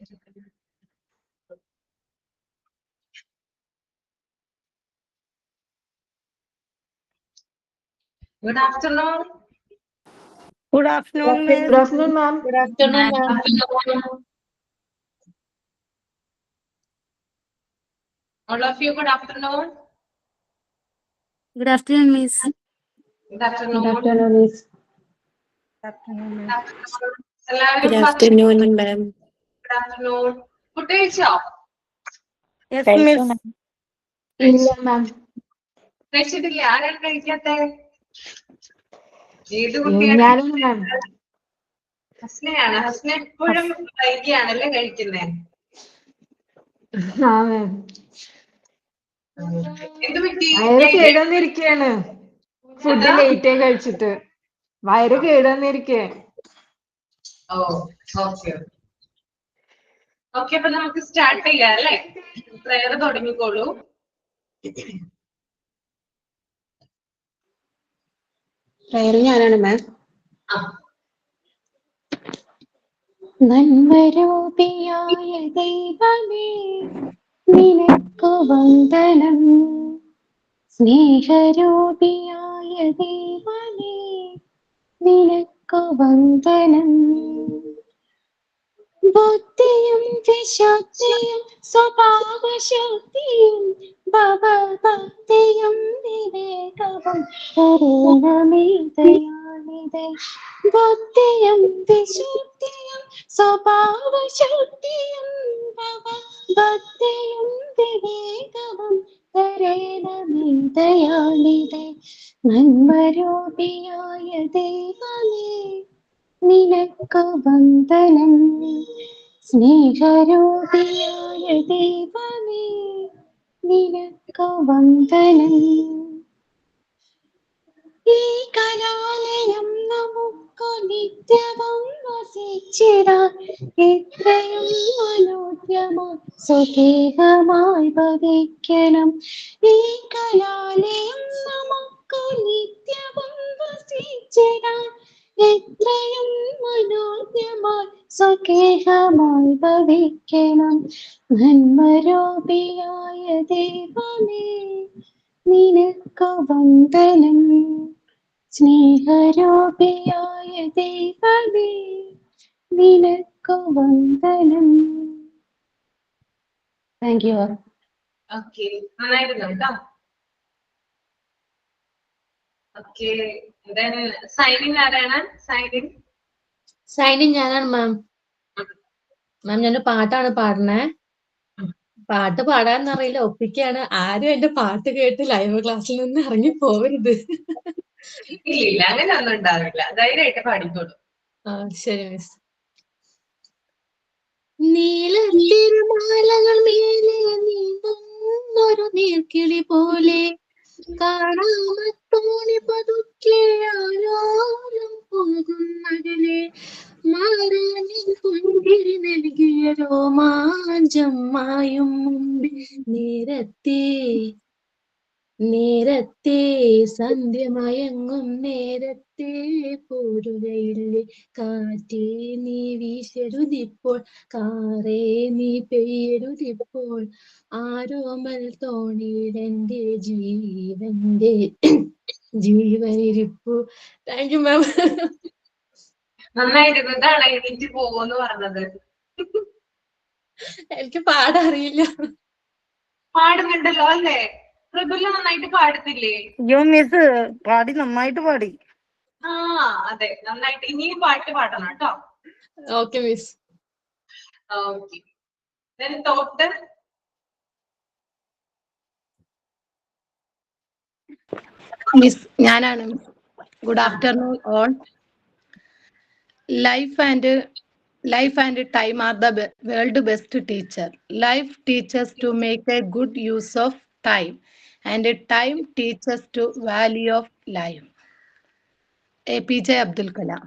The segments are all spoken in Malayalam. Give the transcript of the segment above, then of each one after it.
Good afternoon. Good afternoon, Miss. Good afternoon, ma'am. Good afternoon, ma'am. All of you, good afternoon. Good afternoon, Miss. Good afternoon. Good afternoon, Miss. Good afternoon, ma'am. Good afternoon. Good കഴിച്ചോ? Yes, Miss. ഇല്ല മാം. കഴിച്ചിട്ടില്ല. ആരാണ് കഴിക്കാത്തെ? ഏത് കുട്ടിയാണ്? ഞാനാണ് മാം. ഹസ്നയാണ്. ഹസ്ന എപ്പോഴും വൈകിയാണല്ലേ കഴിക്കുന്നേ? ആ മാം. എന്ത് പറ്റി? വയറ് കേടാന്നിരിക്കയാണ്. ഫുഡ് ലേറ്റ് ആയി കഴിച്ചിട്ട്. വയറ് കേടാന്നിരിക്കേ. ഓ, ഓക്കെ. ഓക്കെ, അപ്പൊ നമുക്ക് സ്റ്റാർട്ട് ചെയ്യാം അല്ലേ? പ്രയർ തുടങ്ങിക്കോളൂ. പ്രയർ ഞാനാണ് മാം. നന്മരൂപിയായ ദൈവമേ നിനക്കു വന്ദനം. സ്നേഹരൂപിയായ ദൈവമേ നിനക്കു വന്ദനം. ബുദ്ധിയും വിശുദ്ധിയും സ്വഭാവശുദ്ധിയും ഭവഭക്തിയും വിവേകവും തരണമേ ദയാനിധേ. ബുദ്ധിയും വിശുദ്ധിയും സ്വഭാവശുദ്ധിയും ഭവഭക്തിയും വിവേകവും തരണമേ ദയാനിധേ. നന്മരൂപിയായ ദൈവമേ നിനക്കു വന്ദനം. സ്നേഹരൂപിയായ ദൈവമേ നിനക്കു വന്ദനം. ഈ കലാലയം നമുക്കു നിത്യവും വസിച്ചിടാൻ എത്രയും മനോജ്ഞമായി സുഖേഹമായി ഭവിക്കണം. ഈ കലാലയം നമുക്കു നിത്യവും വസിച്ചിടാൻ എത്രയും മനോജ്ഞമായി സുഖേഹമായി ഭവിക്കണം. നന്മരൂപിയായ ദൈവമേ നിനക്കു വന്ദനം. സ്നേഹരൂപിയായ ദൈവമേ നിനക്കു വന്ദനം. Thank you. ഓക്കെ, നന്നായിരുന്നു കേട്ടോ. ഓക്കെ, സൈനിങ് ആരാണ്? സൈനിങ് ഞാനാണ് മാം. മാം ഞാനൊരു പാട്ടാണ് പാടണേ. പാട്ട് പാടാന്നറിയില്ല, ഒപ്പിക്കാണ്. ആരും എന്റെ പാട്ട് കേട്ട് ലൈവ് ക്ലാസ്സിൽ നിന്ന് ഇറങ്ങി പോവരുത്. ഇല്ല, അങ്ങനെ ഒന്നും ഉണ്ടാവില്ല. ധൈര്യമായിട്ട് പാടിക്കോളൂ. ശരി മിസ്. നീലത്തിരുമാലകൾ മേലെ നീന്തുന്നൊരു നീർക്കിളി പോലെ കാണാമത്തോണി പതുക്കെ ആലോലം പോകുന്നതിലെ മാറാനിൻ പുഞ്ചിരി നൽകിയ രോമാഞ്ചം മായും മുമ്പേ നേരത്തെ സന്ധ്യ മയങ്ങും നേരത്തെ പോരുകയില്ലേ കാറ്റേ നീ വീശരുതിപ്പോൾ കാറേ നീ പെയ്യരുതിപ്പോൾ ആരോമൽ തോണിയിലെന്റെ ജീവനിരിപ്പു. Thank you ma'am. നന്നായിരുന്നു. ഇതാണ് എണീറ്റ് പോകുമെന്ന് പറഞ്ഞത്. എനിക്ക് പാടറിയില്ല. പാടുന്നുണ്ടല്ലോ അല്ലേ? പ്രബുല നന്നായിട്ട് പാടുന്നില്ലേ? യോ മിസ് പാടി, നന്നായിട്ട് പാടി. ആ അതെ, നന്നായിട്ട്. ഇനിയും പാട്ട് പാടണം കേട്ടോ. Okay miss. Okay, thought. Miss ഞാനാണ്. Good afternoon all. Life and time are the world best teacher. Life teaches to make a good use of time, and time teaches to value of life. APJ Abdul Kalam.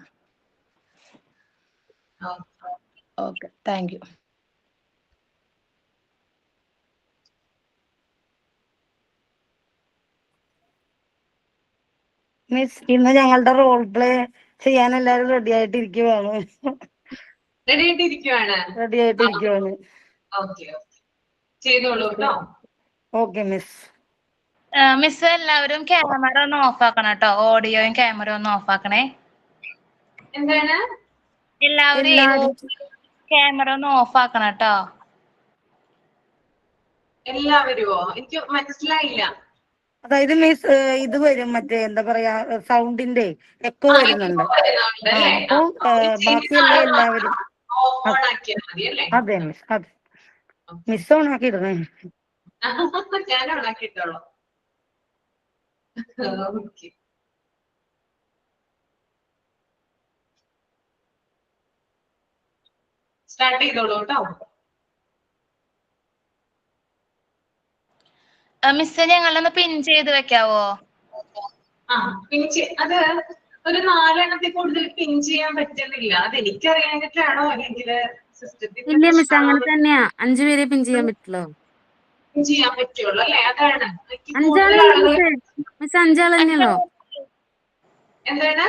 Okay, thank you. Miss, ഇന്ന് ഞങ്ങളുടെ റോൾ പ്ലേ ചെയ്യാൻ എല്ലാവരും റെഡി ആയിട്ടിരിക്കുവാണ്. റെഡി ആയിട്ടിരിക്കുവാണ്. റെഡി ആയിട്ടിരിക്കുവാണ്. ഓക്കെ ചെയ്തോളൂ കേട്ടോ. Okay miss. മിസ് എല്ലാവരും ക്യാമറ ഒന്ന് ഓഫ് ആക്കണം കേട്ടോ. ഓഡിയോയും ക്യാമറ ഒന്ന് ഓഫ് ആക്കണേ. എന്താണ്? എല്ലാവരും ക്യാമറ ഒന്ന് ഓഫ് ആക്കണം കേട്ടോ. എല്ലാവരുമോ? എനിക്ക് മനസ്സിലായില്ല. അതായത് മിസ് ഇത് വരും, മറ്റേ എന്താ പറയാ, സൗണ്ടിന്റെ എക്കോ വരുന്നുണ്ട്. അപ്പൊ ബാക്കിയുള്ള എല്ലാവരും ഓൺ ആക്കിയാൽ മതി അല്ലേ? അതെ മിസ്, അതെ മിസ് ഓൺ ആക്കി ഇടണേ. ഞാൻ ഓൺ ആക്കിയിട്ടോളൂ. ഓക്കെ. സ്റ്റാർട്ട് ചെയ്തോളൂ കേട്ടോ. മിസ് ഞങ്ങളൊന്ന് പിൻ ചെയ്ത് വെക്കാവോ? അത് ഒരു 4 എണ്ണത്തിൽ കൂടുതൽ പിൻ ചെയ്യാൻ പറ്റുന്നില്ല. അത് എനിക്കറിയാനായിട്ടാണോ അല്ലെങ്കിൽ സിസ്റ്റത്തിൽ ഇല്ല മിസ്, അങ്ങനെ തന്നെയാ. 5 പേരെ പിൻ ചെയ്യാൻ പറ്റുള്ളൂ. പിൻ ചെയ്യാൻ പറ്റുള്ളൂ അല്ലേ? അതാണ് 5 ആളല്ലേ മിസ്? 5 ആൾ തന്നെയല്ലോ. എന്താണ്?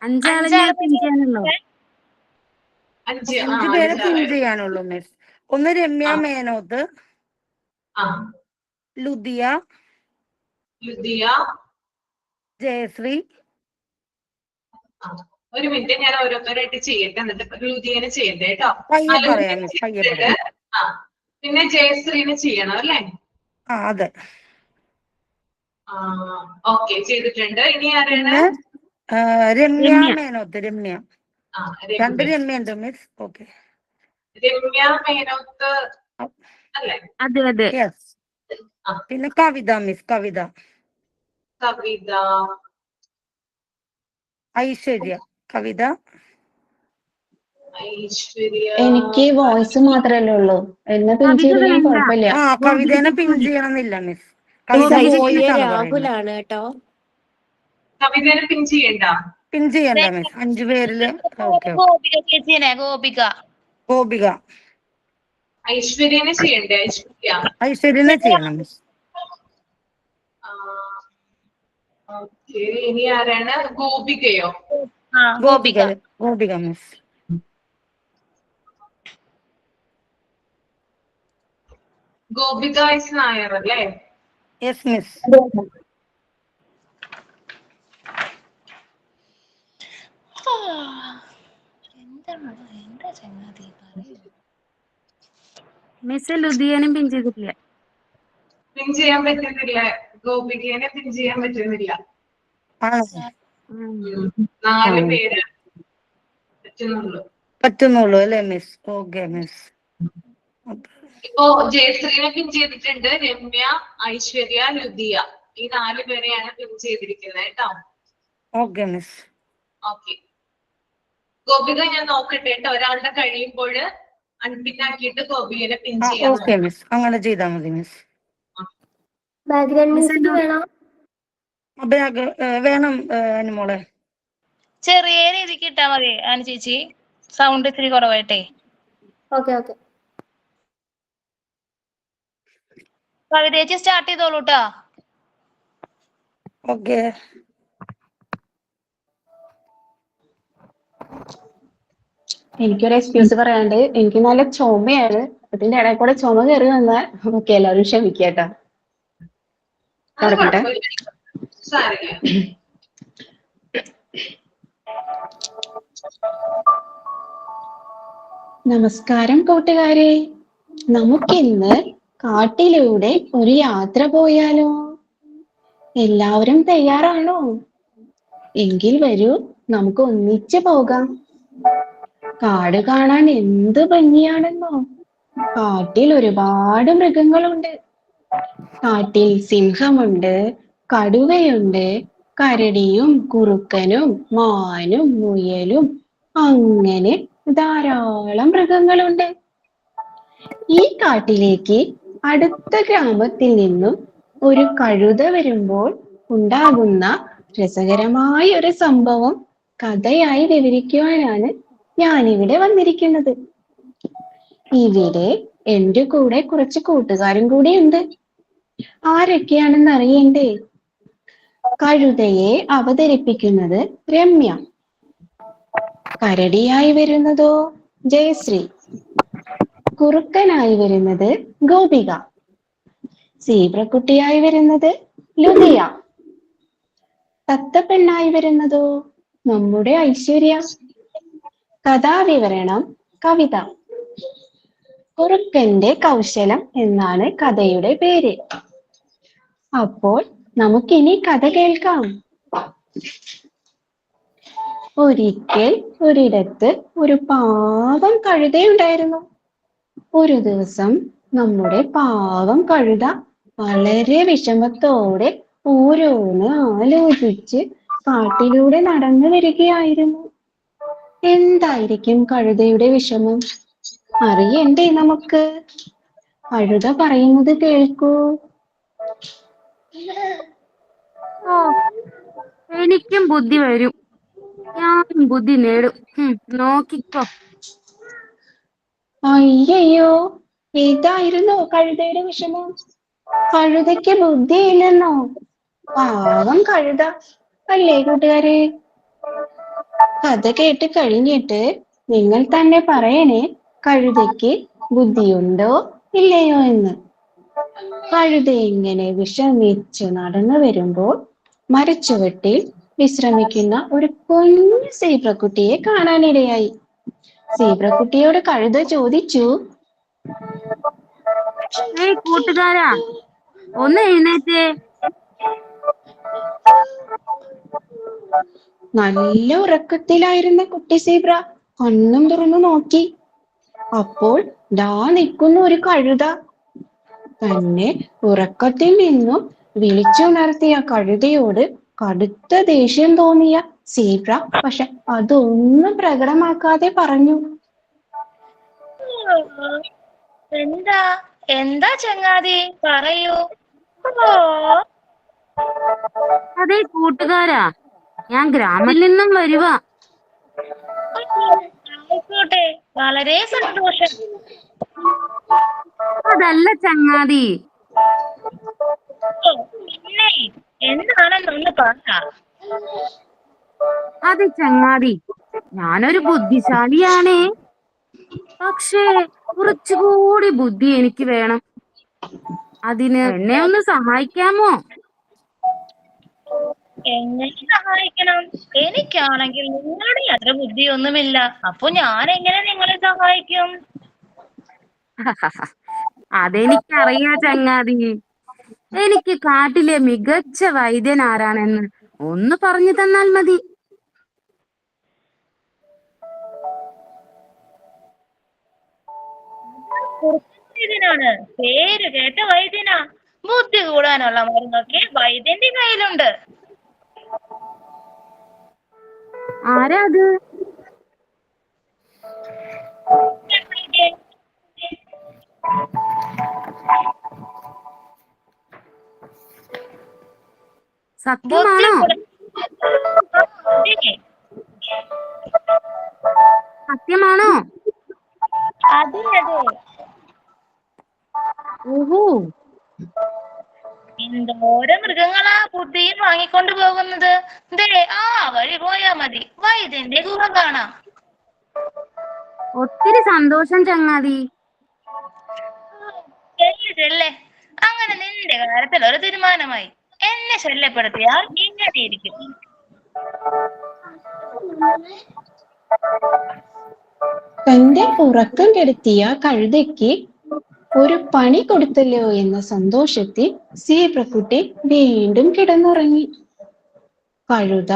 5 ആളെ പിൻ ചെയ്യാനുള്ളൂ. 5 പേരെ പിൻ ചെയ്യാനുള്ളൂ മിസ്. ഒന്ന് രമ്യ മേനോത്ത്, ലുദിയ, ജയശ്രീ. ഒരു മിനിറ്റ്, ഞാൻ ഓരോരുത്തരായിട്ട് ചെയ്യട്ടെ, എന്നിട്ട് ലുദിയനെ ചെയ്യട്ടെ കേട്ടോ. പയ്യെ പറയാം മിസ്, പയ്യെ പറയാം. പിന്നെ ജയശ്രീനെ ചെയ്യണം അല്ലേ? അതെ. ഓക്കെ, ചെയ്തിട്ടുണ്ട്. ഇനി ആരാണ്? രമ്യ മേനോത്ത്. രമ്യ, 2 രമ്യ ഉണ്ട് മിസ്. ഓക്കെ, രമ്യ മേനോത്ത് അല്ലേ? അതെ അതെ. പിന്നെ കവിത മിസ്. കവിത, ഐശ്വര്യ. കവിത, എനിക്ക് വോയിസ് മാത്രല്ലേ ഉള്ളൂ. എന്നെ പിൻ ചെയ്താൽ കുഴപ്പമില്ല. കവിതേനെ പിൻ ചെയ്യണമെന്നില്ല മിസ്. കവിത രാഹുലാണ് കേട്ടോ. കവിതേനെ പിൻ ചെയ്യണ്ട മിസ്. 5 പേരില്. ഗോപിക ചേച്ചിനെ. ഗോപിക. ഐശ്വര്യനെ ചെയ്യണ്ടേ? ഐശ്വര്യനെ ചെയ്യണം മിസ്. ഓക്കെ, ഇനി ആരാണ്? ഗോപികയോ? ഗോപിക മിസ്. ഗോപിക എസ് നായർ അല്ലേ? Yes miss. മിസ് ലുധിയാനും പിൻ ചെയ്തിട്ടില്ല. പിൻ ചെയ്യാൻ പറ്റുന്നില്ല. ഗോപികേനെ പിൻ ചെയ്യാൻ പറ്റുന്നില്ല. 4 പേര് പറ്റുന്നുള്ളൂ അല്ലേ മിസ്? Okay miss. ഇപ്പോ ജയശ്രീനെ പിൻ ചെയ്തിട്ടുണ്ട്. രമ്യ, ഐശ്വര്യ, ലുദിയ, ഈ 4 പേരെയാണ് പിൻ ചെയ്തിരിക്കുന്നത് കേട്ടോ. Okay miss. ഓക്കെ, ഗോപിക ഞാൻ നോക്കട്ടെ കേട്ടോ. ഒരാളുടെ കഴിയുമ്പോൾ അൺപിന്നാക്കിയിട്ട് ഗോപികനെ പിൻ ചെയ്യാം. ഓക്കെ മിസ്, അങ്ങനെ ചെയ്താൽ മതി മിസ്. ബാഗ് വേണം മോളെ. ചെറിയ രീതിക്ക് ഇട്ടാ മതി അനു ചേച്ചി. സൗണ്ട് ഇത്തിരി കുറവായിട്ടേ. കവിത ചേച്ചി സ്റ്റാർട്ട് ചെയ്തോളൂ കേട്ടോ. ഓക്കെ. എനിക്കൊരു എക്സ്ക്യൂസ് പറയാണ്ട്. എനിക്ക് നല്ല ചുമയാണ്. അതിന്റെ ഇടയിൽ കൂടെ ചുമ കയറി വന്നാൽ ഓക്കെ, എല്ലാവരും ക്ഷമിക്കട്ടോ. തുറക്കട്ടെ. നമസ്കാരം കൂട്ടുകാരെ. നമുക്കിന്ന് കാട്ടിലൂടെ ഒരു യാത്ര പോയാലോ? എല്ലാവരും തയ്യാറാണോ? എങ്കിൽ വരൂ, നമുക്ക് ഒന്നിച്ച് പോകാം. കാട് കാണാൻ എന്ത് ഭംഗിയാണെന്നോ. കാട്ടിൽ ഒരുപാട് മൃഗങ്ങളുണ്ട്. കാട്ടിൽ സിംഹമുണ്ട്, കടുവയുണ്ട്, കരടിയും കുറുക്കനും മാനും മുയലും, അങ്ങനെ ധാരാളം മൃഗങ്ങളുണ്ട്. ഈ കാട്ടിലേക്ക് അടുത്ത ഗ്രാമത്തിൽ നിന്നും ഒരു കഴുത വരുമ്പോൾ ഉണ്ടാകുന്ന രസകരമായ ഒരു സംഭവം കഥയായി വിവരിക്കുവാനാണ് ഞാനിവിടെ വന്നിരിക്കുന്നത്. ഇവിടെ എന്റെ കൂടെ കുറച്ച് കൂട്ടുകാരും കൂടിയുണ്ട്. ആരൊക്കെയാണെന്ന് അറിയണ്ടേ? കഴുതയെ അവതരിപ്പിക്കുന്നത് രമ്യ, കരടിയായി വരുന്നതോ ജയശ്രീ. കുറുക്കനായി വരുന്നത് ഗോപിക. സീബ്രക്കുട്ടിയായി വരുന്നത് ലുദിയ. തത്തപ്പെണ്ണായി വരുന്നതോ നമ്മുടെ ഐശ്വര്യ. കഥാവിവരണം കവിത. കുറുക്കന്റെ കൗശലം എന്നാണ് കഥയുടെ പേര്. അപ്പോൾ നമുക്കിനി കഥ കേൾക്കാം. ഒരിക്കൽ ഒരിടത്ത് ഒരു പാവം കഴുതയുണ്ടായിരുന്നു. ഒരു ദിവസം നമ്മുടെ പാവം കഴുത വളരെ വിഷമത്തോടെ ഓരോന്ന് ആലോചിച്ച് കാട്ടിലൂടെ നടന്നു വരികയായിരുന്നു. എന്തായിരിക്കും കഴുതയുടെ വിഷമം? അറിയണ്ടേ നമുക്ക്? കഴുത പറയുന്നത് കേൾക്കൂ. ഓ, എനിക്കും ബുദ്ധി വരും, ഞാനും ബുദ്ധി നേടും. നോക്കിക്കോ. അയ്യയ്യോ, ഇതായിരുന്നോ കഴുതയുടെ വിഷമം? കഴുതയ്ക്ക് ബുദ്ധിയില്ലെന്നോ? പാവം കഴുത, അല്ലേ കൂട്ടുകാരെ? കഥ കേട്ട് കഴിഞ്ഞിട്ട് നിങ്ങൾ തന്നെ പറയണേ, കഴുതയ്ക്ക് ബുദ്ധിയുണ്ടോ ഇല്ലയോ എന്ന്. കഴുത ഇങ്ങനെ വിഷമിച്ച് നടന്നു വരുമ്പോൾ മരച്ചുവട്ടിൽ വിശ്രമിക്കുന്ന ഒരു കുഞ്ഞു സീബ്രക്കുട്ടിയെ കാണാനിടയായി. സീബ്രക്കുട്ടിയോട് കഴുത ചോദിച്ചു, ഏയ് കൂട്ടുകാരാ, ഒന്ന് എഴുന്നേറ്റേ. നല്ല ഉറക്കത്തിലായിരുന്ന കുട്ടി സീബ്ര കണ്ണും തുറന്നു നോക്കി. അപ്പോൾ ദാ നിൽക്കുന്ന ഒരു കഴുത. തന്നെ ഉറക്കത്തിൽ നിന്നും വിളിച്ചുണർത്തിയ കഴുതയോട് കടുത്ത ദേഷ്യം തോന്നിയ സീബ്ര പക്ഷെ അതൊന്നും പ്രകടമാക്കാതെ പറഞ്ഞു, എന്താ എന്താ ചങ്ങാതി, പറയൂ. അതേ കൂട്ടുകാരാ, ഞാൻ ഗ്രാമത്തിൽ നിന്നും വരുവാ. ആയിക്കോട്ടെ, വളരെ സന്തോഷം. അതല്ല ചങ്ങാതി. പിന്നെ എന്താണെന്നൊന്ന് പറ. അത് ചങ്ങാതി, ഞാനൊരു ബുദ്ധിശാലിയാണേ. പക്ഷേ കുറച്ചുകൂടി ബുദ്ധി എനിക്ക് വേണം. അതിന് എന്നെ ഒന്ന് സഹായിക്കാമോ? എങ്ങനെ സഹായിക്കണം? എനിക്കാണെങ്കിൽ നിങ്ങളുടെ അത്ര ബുദ്ധിയൊന്നുമില്ല. അപ്പൊ ഞാൻ എങ്ങനെ നിങ്ങളെ സഹായിക്കും? അതെനിക്കറിയാ ചങ്ങാതി. എനിക്ക് കാട്ടിലെ മികച്ച വൈദ്യൻ ആരാണെന്ന് ഒന്ന് പറഞ്ഞു തന്നാൽ മതി. വൈദ്യനാണ്, പേര് കേട്ട വൈദ്യനാ. ബുദ്ധി കൂടാനുള്ള മരുന്നൊക്കെ വൈദ്യന്റെ കയ്യിലുണ്ട്. ആരാ അത്? സത്യമാണോ? സത്യമാണോ? അതെ അതെ. ഓഹോ, എന്തോരം മൃഗങ്ങളാ ബുദ്ധിയും വാങ്ങിക്കൊണ്ട് പോകുന്നത്. ദേ ആ വഴി പോയാ മതി, വൈദ്യന്റെ ഗുഹ കാണാം. ഒത്തിരി സന്തോഷം ചങ്ങാതി. ചെല്ലേ, അങ്ങനെ നിന്റെ കാര്യത്തിൽ ഒരു തീരുമാനമായി. എന്നെ ശല്യപ്പെടുത്തിയാൽ ഇങ്ങനെ ഇരിക്കും. തന്റെ ഉറക്കം കെടുത്തിയ കഴുതയ്ക്ക് ഒരു പണി കൊടുത്തല്ലോ എന്ന സന്തോഷത്തിൽ സീബ്രക്കുട്ടി വീണ്ടും കിടന്നുറങ്ങി. കഴുത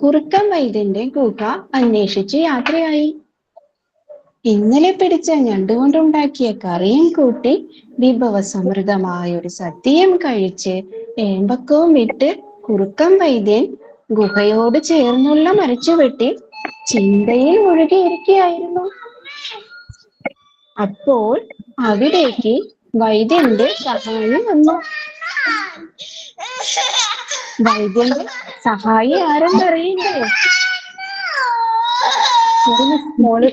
കുറുക്കൻ വൈദ്യന്റെ ഗുഹ അന്വേഷിച്ച് യാത്രയായി. ഇന്നലെ പിടിച്ച ഞണ്ടുകൊണ്ടുണ്ടാക്കിയ കറിയും കൂട്ടി വിഭവസമൃദ്ധമായ ഒരു സദ്യയും കഴിച്ച് ഏമ്പക്കവും വിട്ട് കുറുക്കൻ വൈദ്യൻ ഗുഹയോട് ചേർന്നുള്ള മരച്ചുവെട്ടി ചിന്തയിൽ മുഴുകിയിരിക്കുകയായിരുന്നു. അപ്പോൾ അവിടേക്ക് വൈദ്യന്റെ സഹായി വന്നു. വൈദ്യന്റെ സഹായി ആരെന്നറിയില്ലേ? മോള്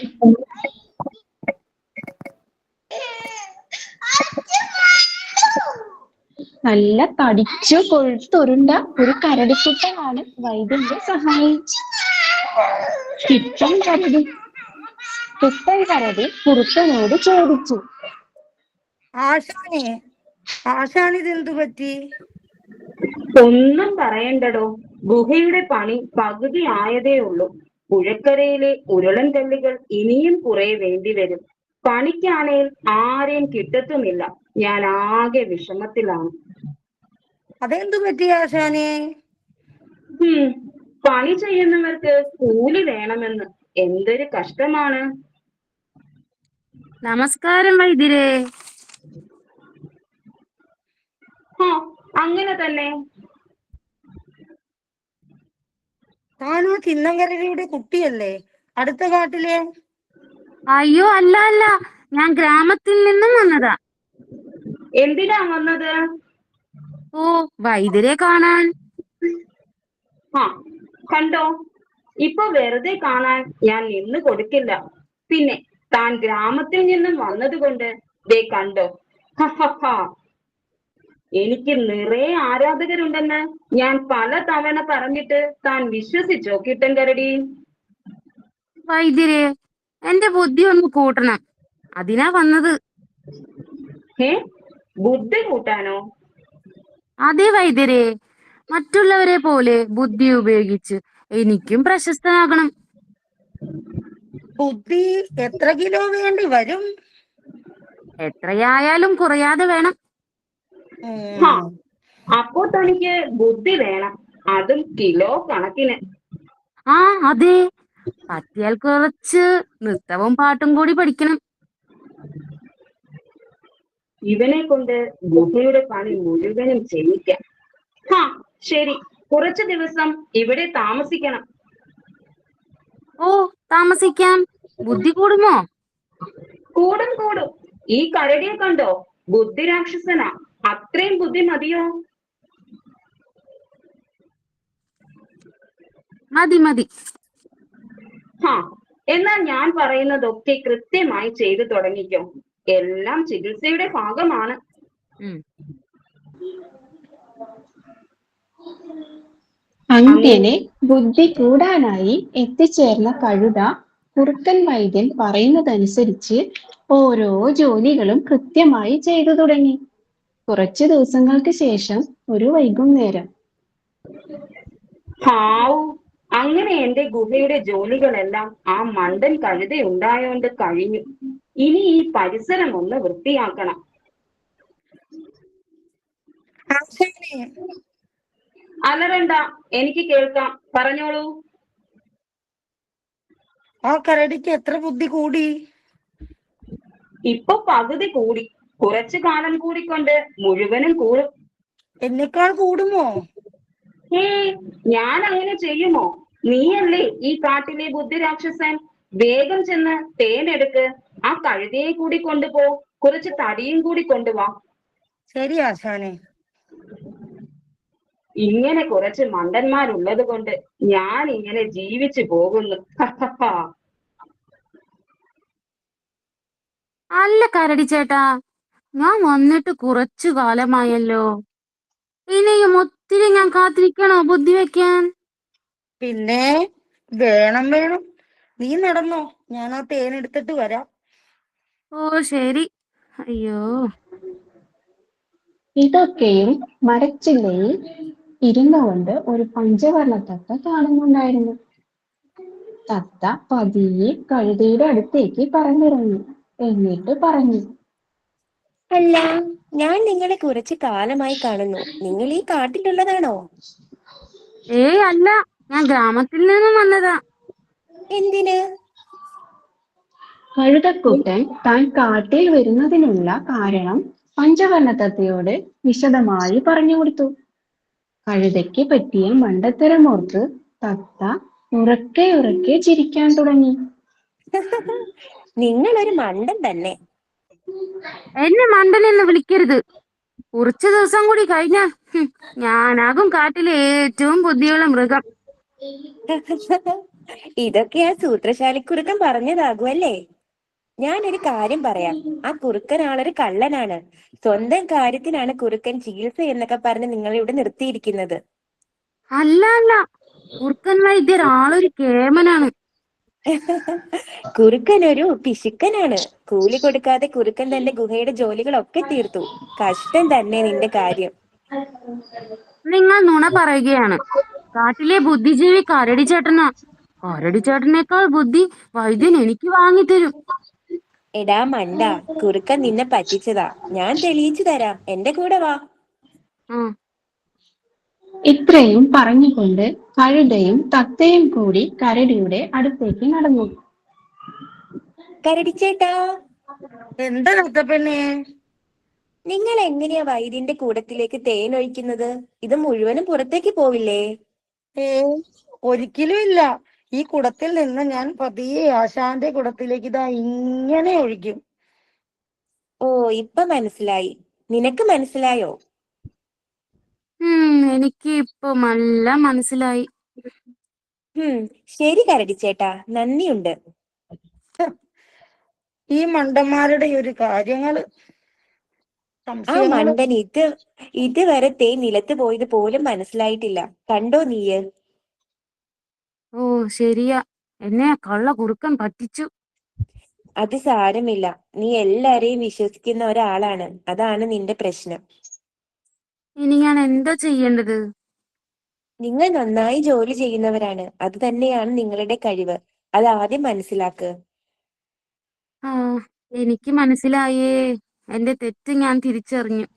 നല്ല തടിച്ചു കൊഴുത്തുരുണ്ട ഒരു കരടിക്കുട്ടനാണ് വൈദ്യന്റെ സഹായി. പിത്തൻ കരടി കുറുക്കനോട് ചോദിച്ചു. ആശാനിതെന്തു പറ്റി? ഒന്നും പറയണ്ടടോ, ഗുഹയുടെ പണി പകുതി ആയതേ ഉള്ളൂ. പുഴക്കരയിലെ ഉരുളൻ കല്ലുകൾ ഇനിയും കുറെ വേണ്ടിവരും. പണിക്കാണേൽ ആരെയും കിട്ടത്തുമില്ല. ഞാൻ ആകെ വിഷമത്തിലാണ്. അതെന്തു പറ്റി ആശാനെ? പണി ചെയ്യുന്നവർക്ക് കൂലി വേണമെന്ന്. എന്തൊരു കഷ്ടമാണ്. നമസ്കാരം വൈദ്യരേ. അങ്ങനെ തന്നെ. താനോ ചിന്നങ്കരയുടെ കുട്ടിയല്ലേ, അടുത്ത കാട്ടിലെ? അയ്യോ അല്ല അല്ല, ഞാൻ ഗ്രാമത്തിൽ നിന്നും വന്നതാ. എന്തിനാ വന്നത്? ഓ, വൈദ്യരെ കാണാൻ. കണ്ടോ, ഇപ്പൊ വെറുതെ കാണാൻ ഞാൻ നിന്ന് കൊടുക്കില്ല. പിന്നെ താൻ ഗ്രാമത്തിൽ നിന്നും വന്നതുകൊണ്ട് ദേ കണ്ടോ, എനിക്ക് നിറയെ ആരാധകരുണ്ടെന്ന് ഞാൻ പല തവണ പറഞ്ഞിട്ട് താൻ വിശ്വസിച്ചോ കിട്ടൻ കരടി? വൈദ്യരെ, എന്റെ ബുദ്ധി ഒന്ന് കൂട്ടണം, അതിനാ വന്നത്. ബുദ്ധി കൂട്ടാനോ? അതെ വൈദ്യരെ, മറ്റുള്ളവരെ പോലെ ബുദ്ധി ഉപയോഗിച്ച് എനിക്കും പ്രശസ്തനാകണം. ബുദ്ധി എത്ര കിലോ വേണ്ടി വരും? എത്രയായാലും കുറയാതെ വേണം. അപ്പോ തനിക്ക് ബുദ്ധി വേണം, അതും കിലോ കണക്കിന്. ആ അതെ, പറ്റിയാൽ കുറച്ച് നൃത്തവും പാട്ടും കൂടി പഠിക്കണം. ഇവനെ കൊണ്ട് ഗുഹയുടെ പണി മുഴുവനും ചെയ്യിക്കാം. ശരി, കുറച്ചു ദിവസം ഇവിടെ താമസിക്കണം. ഓ, താമസിക്കാം. ബുദ്ധി കൂടുമോ? കൂടും കൂടും. ഈ കരടിയെ കണ്ടോ, ബുദ്ധി രാക്ഷസനാ. അത്രയും ബുദ്ധി മതിയോ? മതി മതി. എന്നാൽ ഞാൻ പറയുന്നതൊക്കെ കൃത്യമായി ചെയ്തു തുടങ്ങിക്കോ. എല്ലാം ചികിത്സയുടെ ഭാഗമാണ്. അങ്ങനെ ബുദ്ധി കൂടാനായി എത്തിച്ചേർന്ന കഴുത കുറുക്കൻ വൈദ്യൻ പറയുന്നതനുസരിച്ച് ഓരോ ജോലികളും കൃത്യമായി ചെയ്തു തുടങ്ങി. കുറച്ചു ദിവസങ്ങൾക്ക് ശേഷം ഒരു വൈകുന്നേരം, അങ്ങനെ എന്റെ ഗുഹയുടെ ജോലികളെല്ലാം ആ മണ്ടൻ കഴുത ഉണ്ടായോണ്ട് കഴിഞ്ഞു. ഇനി ഈ പരിസരം ഒന്ന് വൃത്തിയാക്കണം. അലറണ്ട, എനിക്ക് കേൾക്കാം, പറഞ്ഞോളൂ. ആ കരടിക്ക് എത്ര ബുദ്ധി കൂടി? ഇപ്പൊ പകുതി കൂടി. കുറച്ചു കാലം കൂടിക്കൊണ്ട് മുഴുവനും കൂടും. എന്നെക്കാൾ കൂടുമോ? ഞാൻ അങ്ങനെ ചെയ്യുമോ? നീയല്ലേ ഈ കാട്ടിലെ ബുദ്ധി രാക്ഷസൻ. വേഗം ചെന്ന് തേനെടുക്ക്. ആ കഴുതയെ കൂടി കൊണ്ടുപോ. കുറച്ച് തടിയും കൂടി കൊണ്ടുവാ. ശരി ആശാനെ. ഇങ്ങനെ കുറച്ച് മണ്ടന്മാരുള്ളത് കൊണ്ട് ഞാൻ ഇങ്ങനെ ജീവിച്ചു പോകുന്നു. അല്ല കരടി ചേട്ടാ, ഞാൻ വന്നിട്ട് കുറച്ചു കാലമായല്ലോ. ഇനിയും ഒത്തിരി ഞാൻ കാത്തിരിക്കണോ ബുദ്ധി വെക്കാൻ? പിന്നെ വേണം വേണം. നീ നടന്നോ, ഞാൻ ആ തേനെടുത്തിട്ട് വരാം. ഓ ശരി. അയ്യോ, ഇതൊക്കെയും മരച്ചില്ലയിൽ ഇരുന്നുകൊണ്ട് ഒരു പഞ്ചവർണ്ണ തത്ത കാണുന്നുണ്ടായിരുന്നു. തത്ത പതിയെ കഴുതയുടെ അടുത്തേക്ക് പറന്നിറങ്ങി. എന്നിട്ട് പറഞ്ഞു, അല്ല, ഞാൻ നിങ്ങളെ കുറച്ച് കാലമായി കാണുന്നു. നിങ്ങൾ ഈ കാട്ടിലുള്ളതാണോ? അല്ല, ഞാൻ ഗ്രാമത്തിൽ നിന്നും വന്നതാ. എന്തിന്? കഴുതക്കുട്ടൻ താൻ കാട്ടിൽ വരുന്നതിനുള്ള കാരണം പഞ്ചവർണ്ണ തത്തയോട് വിശദമായി പറഞ്ഞു കൊടുത്തു. കഴുതയ്ക്ക് പറ്റിയ മണ്ടത്തരമോർത്ത് തത്ത ഉറക്കെ ഉറക്കെ ചിരിക്കാൻ തുടങ്ങി. നിങ്ങളൊരു മണ്ടൻ തന്നെ. എന്നെ മണ്ടൻ എന്ന് വിളിക്കരുത്. കുറച്ചു ദിവസം കൂടി കഴിഞ്ഞാ ഞാനാകും കാട്ടിലെ ഏറ്റവും ബുദ്ധിയുള്ള മൃഗം. ഇതൊക്കെ ആ സൂത്രശാലിക്കുറുക്കൻ പറഞ്ഞതാകുമല്ലേ? ഞാനൊരു കാര്യം പറയാം. ആ കുറുക്കൻ ആളൊരു കള്ളനാണ്. സ്വന്തം കാര്യത്തിനാണ് കുറുക്കൻ ചികിത്സ എന്നൊക്കെ പറഞ്ഞ് നിങ്ങളിവിടെ നിർത്തിയിരിക്കുന്നത്. അല്ല അല്ല, കുറുക്കൻ വൈദ്യർ ആളൊരു കേമനാണ്. കുറുക്കൻ ഒരു പിശുക്കനാണ്. കൂലി കൊടുക്കാതെ കുറുക്കൻ തന്റെ ഗുഹയുടെ ജോലികളൊക്കെ തീർത്തു. കഷ്ടം തന്നെ നിന്റെ കാര്യം. നിങ്ങൾ നുണ പറയുകയാണ്. കാട്ടിലെ ബുദ്ധിജീവി കരടി ചേട്ടനാ. കരടി ചേട്ടനേക്കാൾ ബുദ്ധി വൈദ്യൻ എനിക്ക് വാങ്ങിത്തരും. എടാ മണ്ട, കുറുക്കൻ നിന്നെ പറ്റിച്ചതാ. ഞാൻ തെളിയിച്ചു തരാം. എന്റെ കൂടെ വാ. ഇത്രയും പറഞ്ഞുകൊണ്ട് കഴുതയും തത്തയും കൂടി കരടിയുടെ അടുത്തേക്ക് നടന്നു. കരടിച്ചേട്ടാ, എന്താ തത്തപ്പെണ്ണേ? നിങ്ങൾ എങ്ങനെയാ വൈദ്യന്റെ കൂടത്തിലേക്ക് തേൻ ഒഴിക്കുന്നത്? ഇത് മുഴുവനും പുറത്തേക്ക് പോവില്ലേ? ഒരിക്കലും ഇല്ല. ഈ കുടത്തിൽ നിന്ന് ഞാൻ പതിയെ ആശാന്റെ കുടത്തിലേക്ക് ഇതാ ഇങ്ങനെ ഒഴിക്കും. ഓ, ഇപ്പൊ മനസ്സിലായി. നിനക്ക് മനസ്സിലായോ? എനിക്ക് ഇപ്പൊ നല്ല മനസ്സിലായി. ശരി കരടിച്ചേട്ടാ, നന്ദിയുണ്ട്. ഈ മണ്ടന്മാരുടെ ഒരു കാര്യങ്ങള്. ആ മണ്ടൻ ഇതുവരെ തേൻ നിലത്ത് പോയത് പോലും മനസ്സിലായിട്ടില്ല. കണ്ടോ നീയ്? ഓ ശരിയാ, എന്നെ കള്ള കുറുക്കൻ പറ്റിച്ചു. അത് സാരമില്ല. നീ എല്ലാരെയും വിശ്വസിക്കുന്ന ഒരാളാണ്. അതാണ് നിന്റെ പ്രശ്നം. ഇനി ഞാൻ എന്താ ചെയ്യേണ്ടത്? നിങ്ങൾ നന്നായി ജോലി ചെയ്യുന്നവരാണ്. അത് തന്നെയാണ് നിങ്ങളുടെ കഴിവ്. അത് ആദ്യം മനസ്സിലാക്ക്. എനിക്ക് മനസ്സിലായേ. എന്റെ തെറ്റ് ഞാൻ തിരിച്ചറിഞ്ഞു.